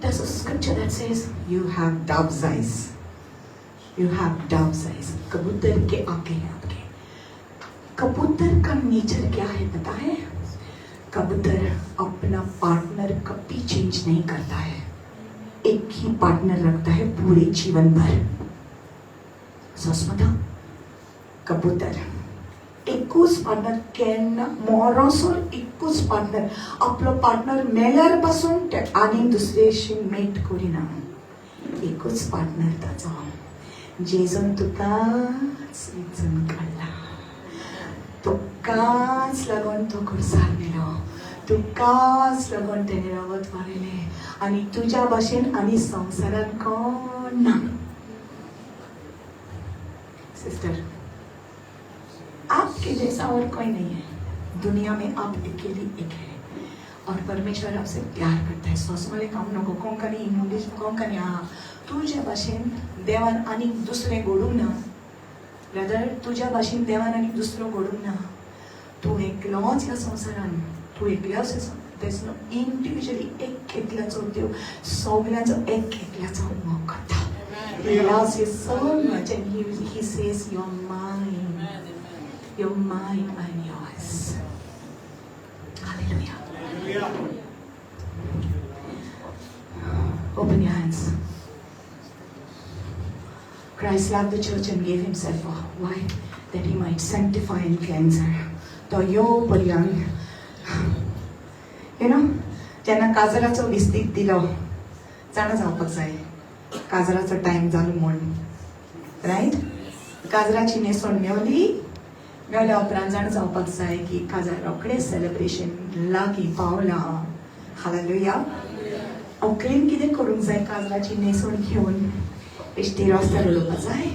there's a scripture that says you have dove's eyes. You have dove's eyes. कबूतर के आंखें हैं आपके. कबूतर का नेचर क्या है पता है? कबूतर अपना पार्टनर कभी चेंज नहीं करता है. एक ही पार्टनर रखता है पूरे जीवन भर. सस्मता कबूतर एकूच पार्टनर केन्ना मोरोसोर एकूच पार्टनर आपलो पार्टनर मेल्यार पासून ते आनी दुसरेशी मेट करिना. एकूच पार्टनर ताचो जेजून तुकाच वेंचून काडला. तुकाच लागून तो खुर्सार मेलो. तुकाच लागून तेणे रगत वारयलें आनी तुज्या भाशेन आनी संवसारान कोण ना. सिस्टर आपके जैसा और कोई नहीं है. दुनिया में आप अकेली एक है और परमेश्वर आपसे प्यार करता है. सोसमले काम नको कोंकणी इंग्लिश कोंकणी तुझ्या भाशेन देवान आनी दुसरें घडूंक ना. ब्रदर तुज्या भाशेन देवान आनी दुसरो घडूंक ना. तूं एकलोच ह्या संवसारान तूं एकल्याच there's no individually एक एकल्याचो देव सगळ्यांचो एक एकल्याचो मोग करता. He loves you so much and he says you're mine. You're mine and yours. Hallelujah. Hallelujah. Open your hands. Christ loved the church and gave himself. Why? That he might sanctify and cleanse her. तो यो पर्यंत जेन्ना काजराचो विस्तीक दिलो जाणा जावपाक जाय काजराचो time जालो म्हूण riot. काजराची न्हेसोण मेवल्या उपरांत जाणा जावपाक जाय की काजार रोखडेंच सेलिब्रेशन लागीं पावलां. हालेलुया. ओकलेन कितें करूंक जाय काजराची न्हेसोण घेवन बेश्टी रस्त्यार उलोवपाक जाय.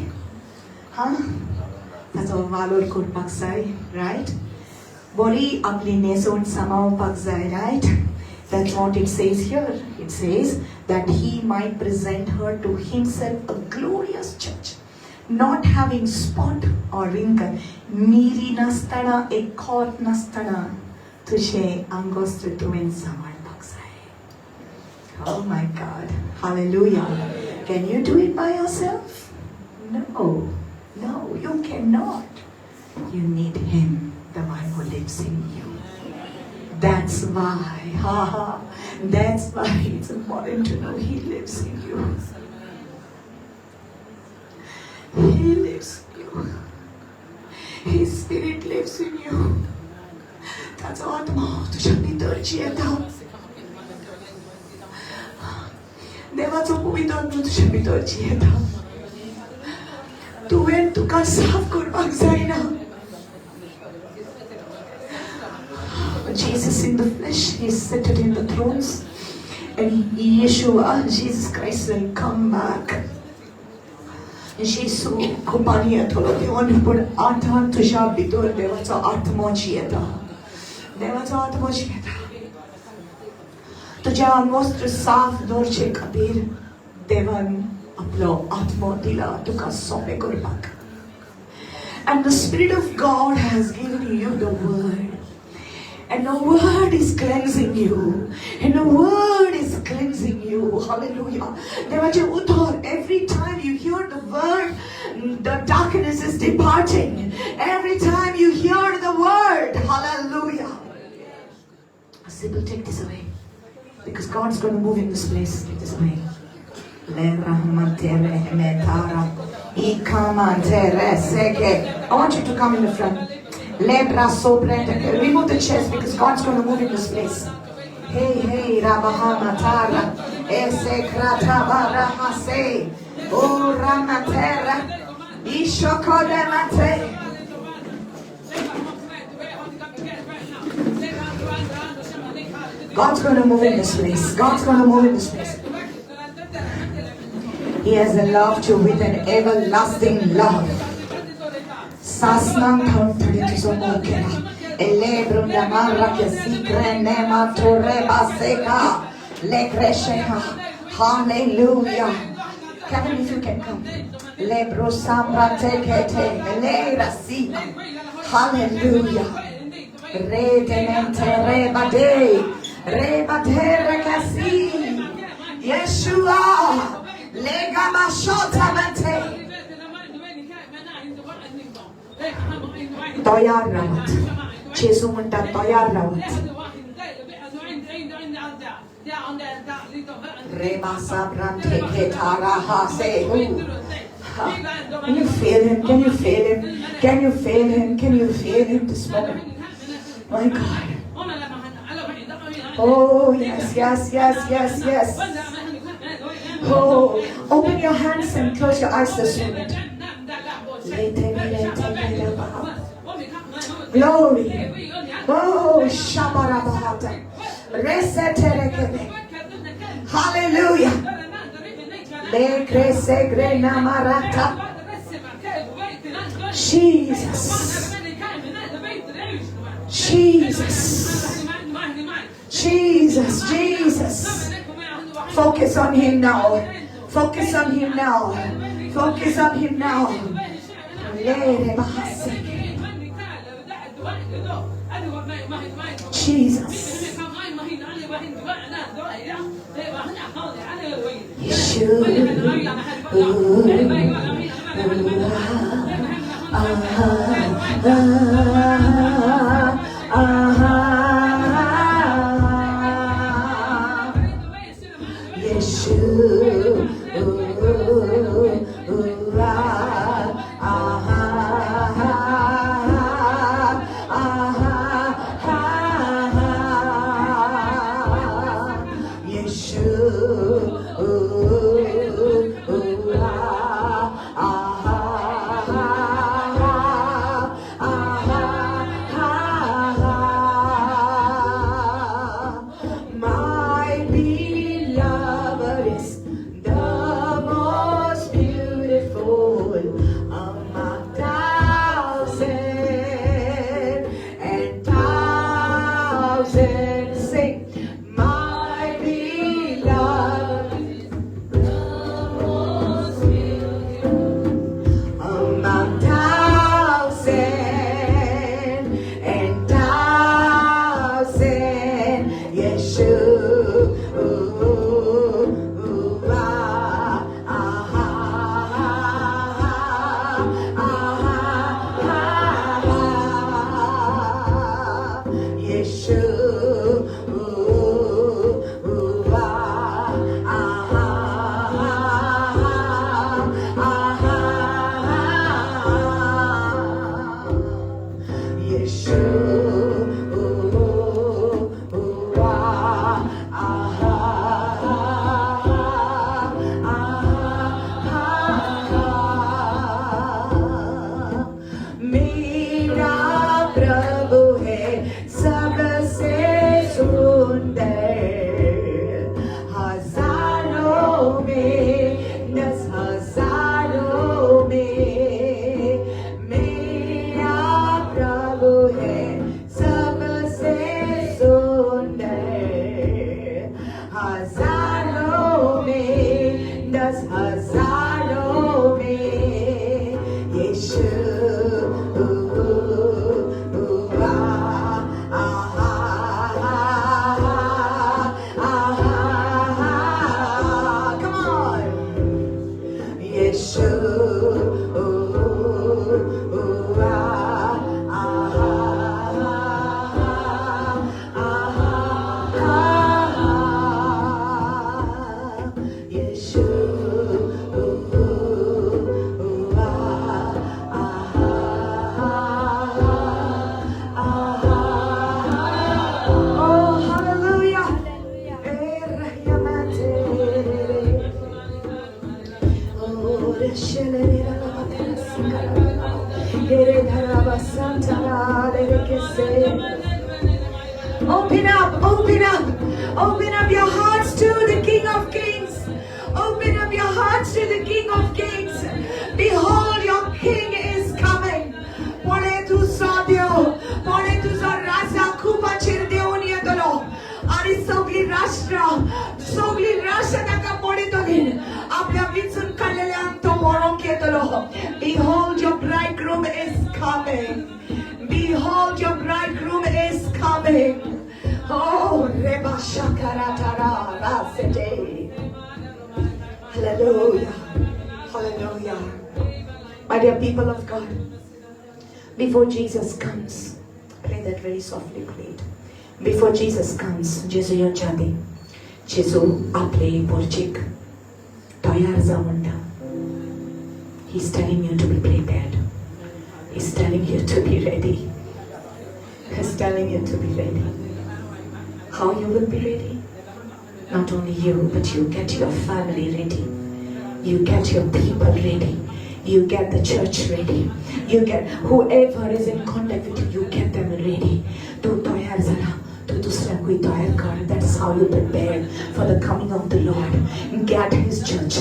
ताचो वालोर करपाक जाय. रायट. बरी आपली न्हेसोण सांबाळपाक जाय. Riot. That's what it says here. It says that he might present her to himself a glorious church, not having spot or wrinkle. Miri nastana एक खोट नसतना तुझे आंगोस्त्र तुवें सांबाळपाक जाय. Oh my God. Hallelujah. Can you do it by yourself? No. No, you cannot. You need him, the one who lives in you. That's why, that's why it's important to know he lives in you. He lives in you. His spirit lives in you. ताचो आत्मा तुज्या भितरची येता. देवाचो पवित्र आत्मा तुज्या भितरची येता. तुवें तुका साफ करपाक जायना. Jesus in the flesh, he is seated in the thrones, and Yeshua, Jesus Christ, will come back. Jesu kupani atolo devan pun atha tusha bitor devacha atma jiyeta. Devacha atma jiyeta. Tuja most saaf dorche kabir devan aplo atma dila tuka sope korpak. And the Spirit of God has given you the word. And the word is cleansing you. And the word is cleansing you. Hallelujah. Every time you hear the word, the darkness is departing. Every time you hear the word, hallelujah. Sibyl, take this away. Because God's going to move in this place. Just pray. I want you to come in the front. Remove the chairs because God's going to move in this place. Hey, Rabahamatara. Ese Kratabara Hase. Oh, Ramatera. Ishokodamate. God's going to move in this place. God's going to move in this place. He has loved you with an everlasting love. Sasnam Tantrikizomokera. Elebrum Namara Kesikre Nema Toreba Seka. Lekresheha. Hallelujah. Kevin, if you can come. Lebro Sambra Tekete. Elera Si. Hallelujah. Redenente Rebade. Rebade Rekasi. Yeshua. Legabashota Mate. Toyar Rawat. Chesumunta Toyar Rawat. Reba Sabrante Ketara Hase. Can you feel him? Can you feel him? Can you feel him? Can you feel him this moment? My God. Oh, yes. Oh, open your hands and close your eyes this moment. Glory. Oh, Shabarabahata. Reseterekebe. Hallelujah. Lekresegre namarata. Jesus. Focus on him now. Focus on him now. Focus on him now. Jesus. Open up, open up, open up your hearts to the King of Kings. Open up your hearts to the King of Kings. Behold, your King is coming. Pone tu sadio, pone tu raza kupa chirdeonia dolo. Ari sogli rastra taka pone tolin. Apna vitsun kalelam to moronke dolo. Behold, your bridegroom is coming. Behold, your bridegroom is coming. Oh, Reba Shakaratara Rasete. Hallelujah. Hallelujah. My dear people of God, before Jesus comes, play that very softly, played. Before Jesus comes, Jesu yon jadi. Jesu aple porchik. Tayar zamunda. He's telling you to be prepared. He's telling you to be ready. He's telling you to be ready. How you will be ready? Not only you, but you get your family ready. You get your people ready. You get the church ready. You get whoever is in contact with you, you get them ready. That is how you prepare for the coming of the Lord. Get His church.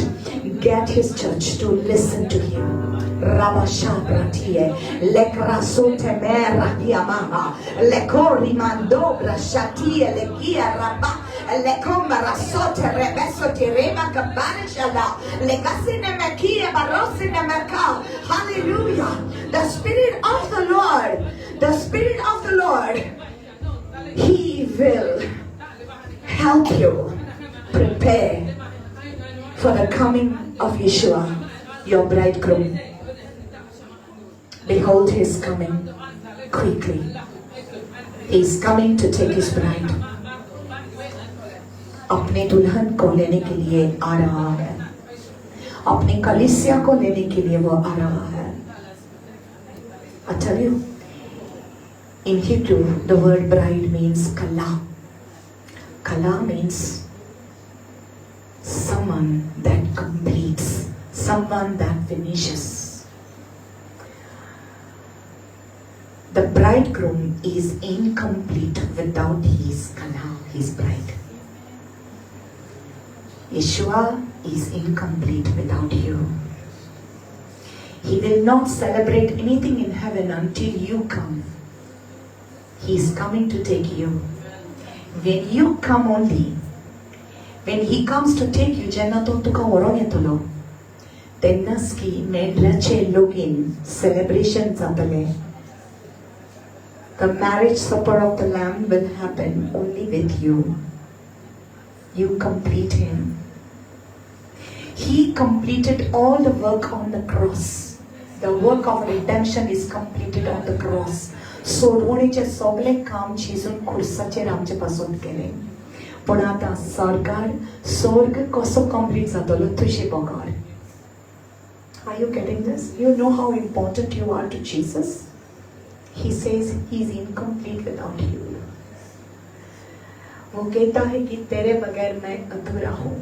Get His church to listen to Him. Rabashabratie, Lekrasote Mera Yamaha, Lekori Mandobra Shatie, Legia Rabba, Lekoma Rasote Rebesote Rema Kabarishala, Legasine Makia Barosine Maka. Hallelujah. The Spirit of the Lord, He will help you prepare for the coming of Yeshua, your bridegroom. Behold, He is coming quickly. He is coming to take His bride. अपने दुल्हन को लेने के लिए आ रहा है. अपनी कलीसिया को लेने के लिए वो आ रहा है. I tell you, in Hebrew, the word bride means kala. Kala means someone that completes, someone that finishes. The bridegroom is incomplete without his kala, his bride. Yeshua is incomplete without you. He will not celebrate anything in heaven until you come. He is coming to take you. When you come only, when He comes to take you, Jannato tuka oronyetolo. Tennaski medlache login celebration zatale. The marriage supper of the Lamb will happen only with you. You complete Him. He completed all the work on the cross. The work of redemption is completed on the cross. सोडवणीचे सगळे काम चिजून खुर्साचेर आमचे पासून केले. पण आता स्वर्ग कसो complete जातलो तुझे बगर. Are you getting this? You know how important you are to Jesus? He says He is incomplete without you. वो कहता है कि तेरे बगैर मैं अधूरा हूँ.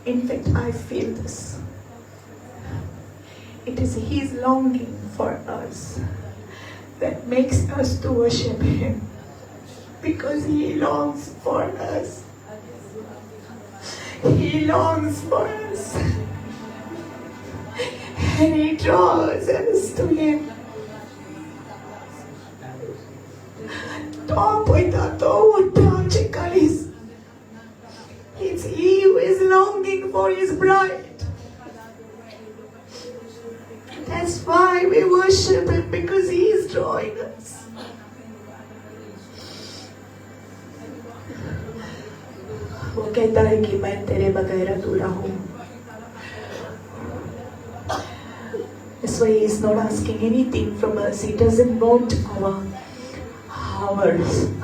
In fact, I feel this. It is His longing for us that makes us to worship Him, because He longs for us. He longs for us, and He draws us to Him. It's He who is longing for His bride. That's why we worship Him, because He is drawing us. वो कहता है कि मैं तेरे बगैर अधूरा हूँ. That's why He is not asking anything from us. He doesn't want our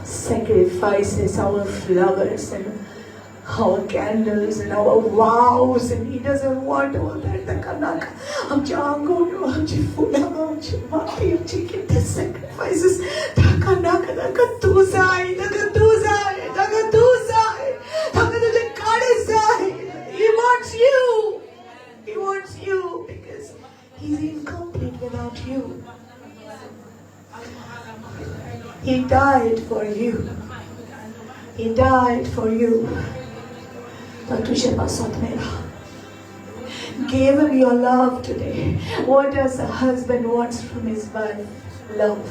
sacrifices, our flowers and our candles and our vows, and He doesn't want all that. आमच्या अंगोनो, आमची फुलं, आमची माती, आमची किती sacrifices. नका तू जाय, नका तू जाय, नका तू जाय, नका तुझे काळे जाय. He He died for you. He died for you. तो तुझे पसंद मेरा. Give him your love today. What does a husband want from his wife? Love.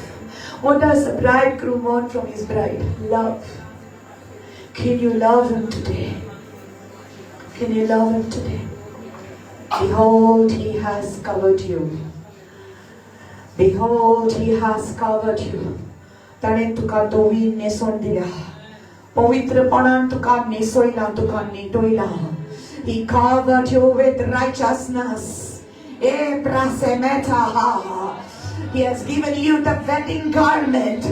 What does a bridegroom want from his bride? Love. Can you love him today? Can you love him today? Behold, he has covered you. Behold, he has covered you. ताणे तुका दोवी नेसून दिल्या. पवित्रपणान तुका नेसोयला, तुका न्हिदोयला. He covered you with righteousness. He has given you the wedding garment.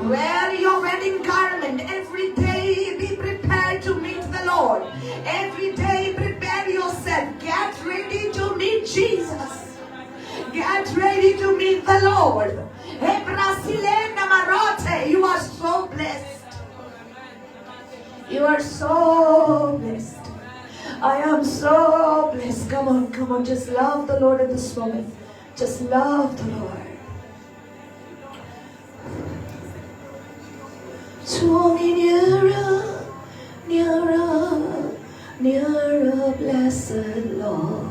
Wear your wedding garment. Every day be prepared to meet the Lord. Every day prepare yourself. Get ready to meet Jesus. Get ready to meet the Lord. You are so blessed. You are so blessed. I am so blessed. Come on, just love the Lord at this moment. Just love the Lord. Draw me nearer, nearer, nearer, blessed Lord,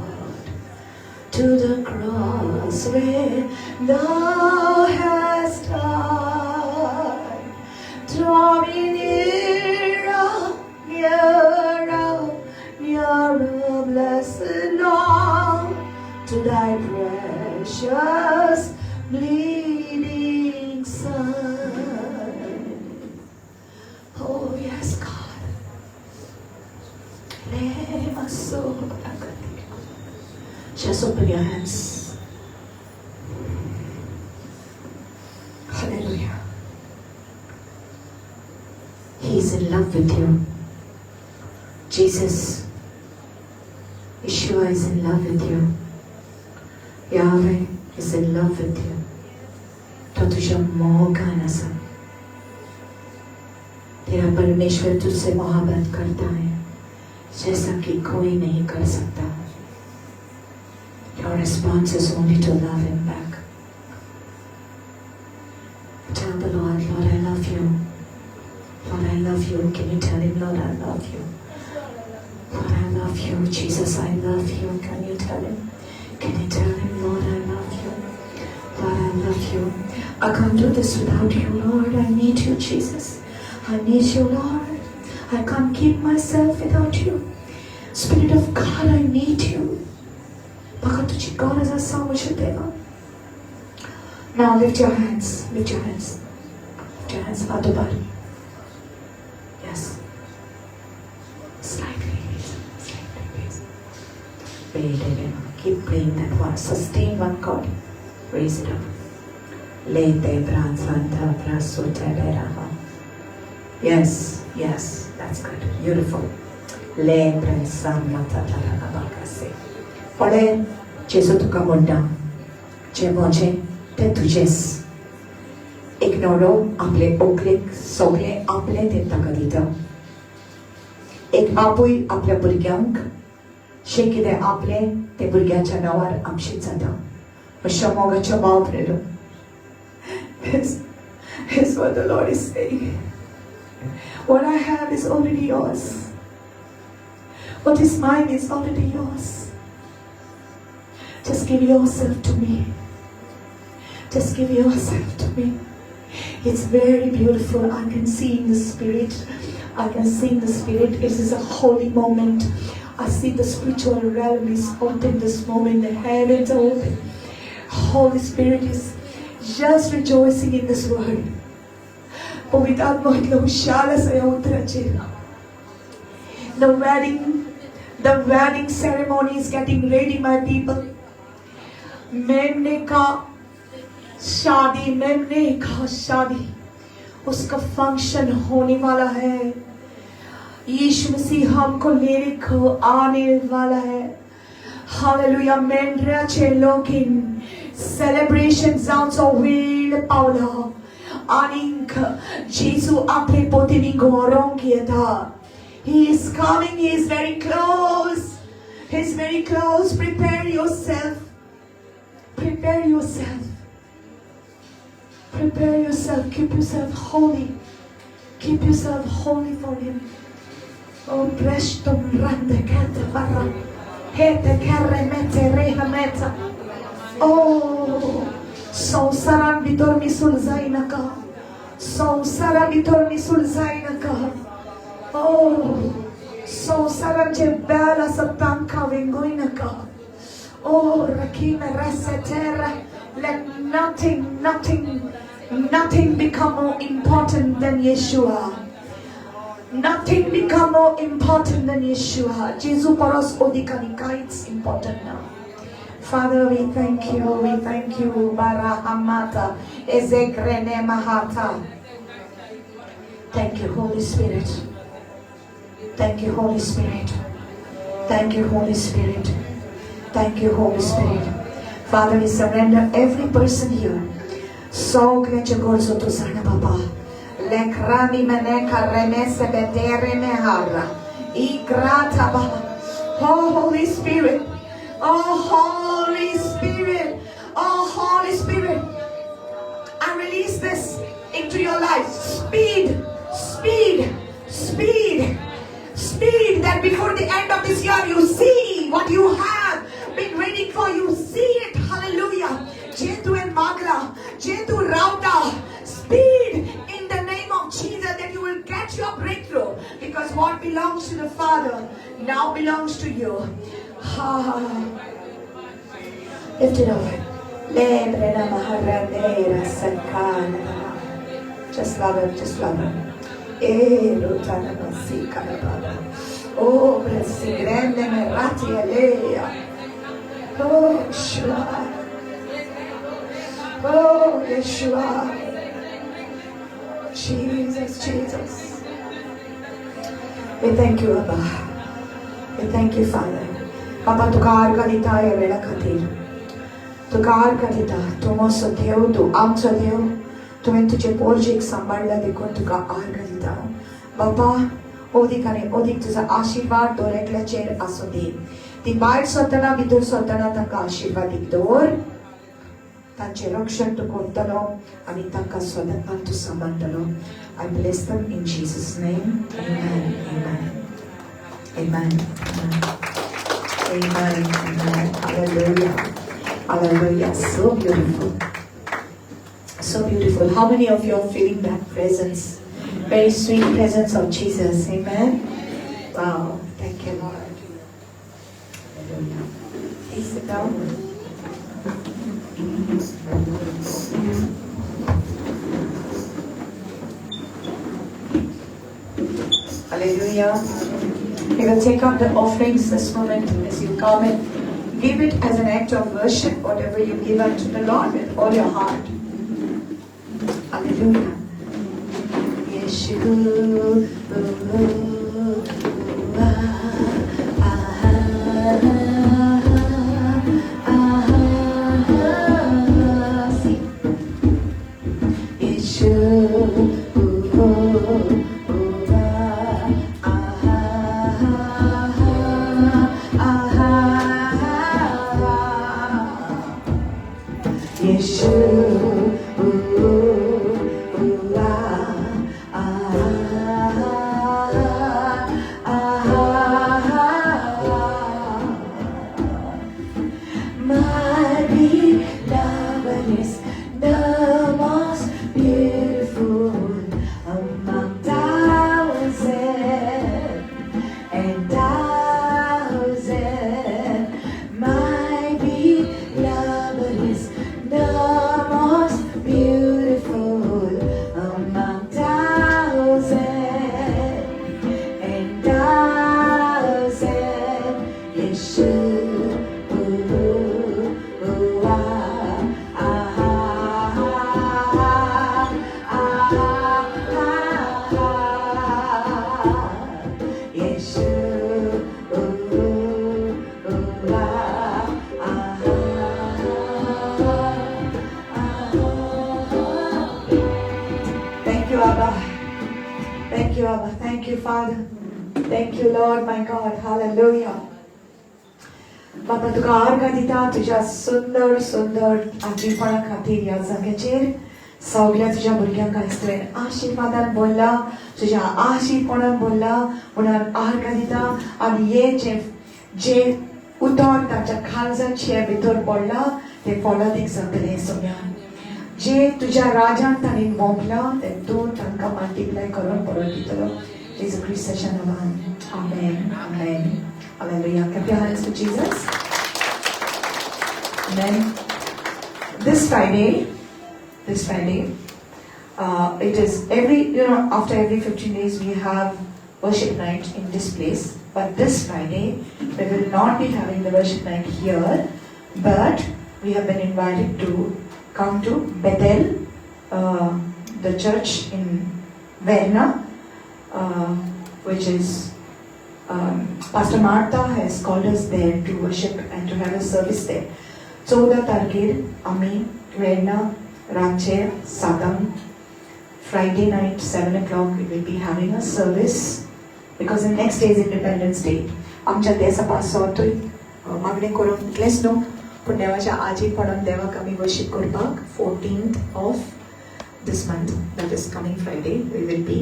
to the cross where thou hast died. Draw me nearer, nearer, nearer, blessed Lord, to thy precious bleeding Son. Oh yes, God. Just open your hands. Hallelujah. He is in love with you. Jesus, Yeshua is in love with you. Yahweh is in love with you. तो तुझे मोह का नशा. तेरा परमेश्वर तुझसे मोहब्बत करता है जैसा कि कोई नहीं कर सकता. Your response is only to love him back. Tell the Lord, Lord, I love you. Lord, I love you. Can you tell him, Lord, I love you? Lord, I love you. Jesus, I love you. Can you tell him? Can you tell him, Lord, I love you? Lord, I love you. I can't do this without you, Lord. I need you, Jesus. I need you, Lord. I can't keep myself without you. Spirit of God, I need you. God is a Samashadeva. Now lift your hands. Lift your hands. Lift your hands. Adobar. Yes. Slightly. Slightly. Keep playing that one. Sustain one chord. Raise it up. Lete Bransanta Prasuta Beraha. Yes, yes, that's good. Beautiful. Le Bransanta Bakase. Pade Jesu tuka munda. Je moje te tujes. Ignoro aple oklik sogle aple te takadita. Ek apui aple burgyank. Shekide aple te burgyancha nawar amshitsada. Mashamoga chabapredo. Here's what the Lord is saying. What I have is already yours. What is mine is already yours. Just give yourself to me. Just give yourself to me. It's very beautiful. I can see in the Spirit. I can see in the Spirit. It is a holy moment. I see the spiritual realm is open this moment. The heavens are open. Holy Spirit is just rejoicing in this word. The wedding ceremony is getting ready, my people. मेमने का शादी उसका function होने वाला है. यीशु मसीह हमको लेने को आने वाला है. Hallelujah. Mendra chelokin celebration sounds of will Paula. Anink Jesu aple potini gorong kieta. He is coming. He is very close. He is very close. Prepare yourself. Prepare yourself. Prepare yourself. Keep yourself holy. Keep yourself holy for Him. Oh, bless the rande kete bara. Hete kere mete reha meta. Oh, so saran bitor misul zainaka. So saran bitor misul zainaka. Oh, so saran je bela satanka vengoinaka. Oh, rakina resetera. Let nothing become more important than Yeshua. Nothing become more important than Yeshua. Jesus for us, Odikanika, it's important now. Father, we thank you, Barahamata, Ezekrene Mahata. Thank you, Holy Spirit. Thank you, Holy Spirit. Thank you, Holy Spirit. Thank you, Holy Spirit. Father, we surrender every person here. So great gorzo to Sana Papa. Lekrami meneka remese bedere mehara. Igrata ba. Oh, Holy Spirit. Oh, Holy Spirit. Oh, Holy Spirit. I release this into your life. Speed. That before the end of this year you see what you have been waiting for. You see it. Hallelujah. Jetu and Magla. Jetu Rauta. Speed in the name of Jesus, that you will get your breakthrough. Because what belongs to the Father now belongs to you. Lift it up. Just love it. Just love it. Oh, grande merati alea. Oh, Yeshua. Oh, Yeshua. Jesus. We thank you, Abba. We thank you, Father. Papa, tukar kadita ya vela khatir. Tukar kadita. Tumo sadheu, tu am sadheu. तुम्हें तुझे पोर्जिक सांभाळला देखून तुका आर्गदिता. बाबा, ओदिकाने ओदिक तुझा आशीर्वाद दोरेकल्याचेर आसूं दी. ती भायर सरतना भितर सरतना तांकां आशीर्वादीक दवर. तांचे रक्षण तूं करतलो आनी तांकां सदांच तूं सांबाळटलो. I bless them in Jesus' name. Amen. Hallelujah. So beautiful. So beautiful. How many of you are feeling that presence? Very sweet presence of Jesus. Amen. Wow. Thank you, Lord. Hallelujah. Please sit down. Hallelujah. We will take up the offerings this moment as you come and give it as an act of worship, whatever you give unto the Lord with all your heart. Hallelujah. Yeshua. Thank you, Father. Thank you, Lord, my God. Hallelujah. Baba, तुका आर्गा दिता तुझ्या सुंदर आजीपणा खातीर ह्या जाग्याचेर. सगळ्या तुझ्या भुरग्यांक आयज तुवें आशिर्वादान बोल्ला तुज्या आशीरपणान बोल्ला म्हणून आर्गां दिता आनी हे जे उतर तांच्या काळजाचे भितर पडला ते फळादीक जातलें सोम्यान जे तुज्या राजान तांणी मोगला ते तूं तांकां मल्टिप्लाय करून परत दितलो जेजू क्रिस्ताच्या नांवान आमेन आमेन hallelujah clap your hands to Jesus amen this Friday it is after every 15 days we have worship night in this place but this Friday we will not be having the worship night here but we have been invited to come to Bethel, the church in Verna, which is Pastor Martha has called us there to worship and to have a service there. 14 तारखेर आमी Verna रातचे 7 Friday night 7 o'clock we will be having a service because the next day is Independence Day. आमच्या देशा पासोतूय मागणें करून इतलेंच न्हू पूण देवाच्या आजीपणान देवाक आमी वर्शीप करपाक 14th of this month, that is coming Friday, we will be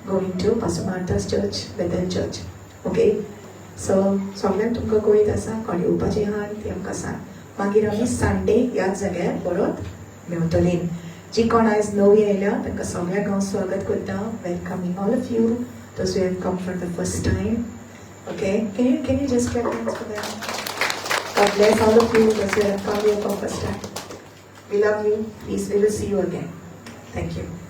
going to Pastor Martha's church, Bethel church. Okay? So, सगळ्यांक तुमकां कळीत आसा कोण येवपाचें आहा ती आमकां सांग मागीर आमी संडे ह्याच जाग्यार परत मेवतलीं जी कोण आयज नवी आयल्या तांकां सगळ्यांक हांव स्वागत करता welcoming all of you those who have come for the first time. Okay? Can you just clap hands for them? God bless all of you those who have come here for the first time. We love you. Please, we will see you again. Thank you.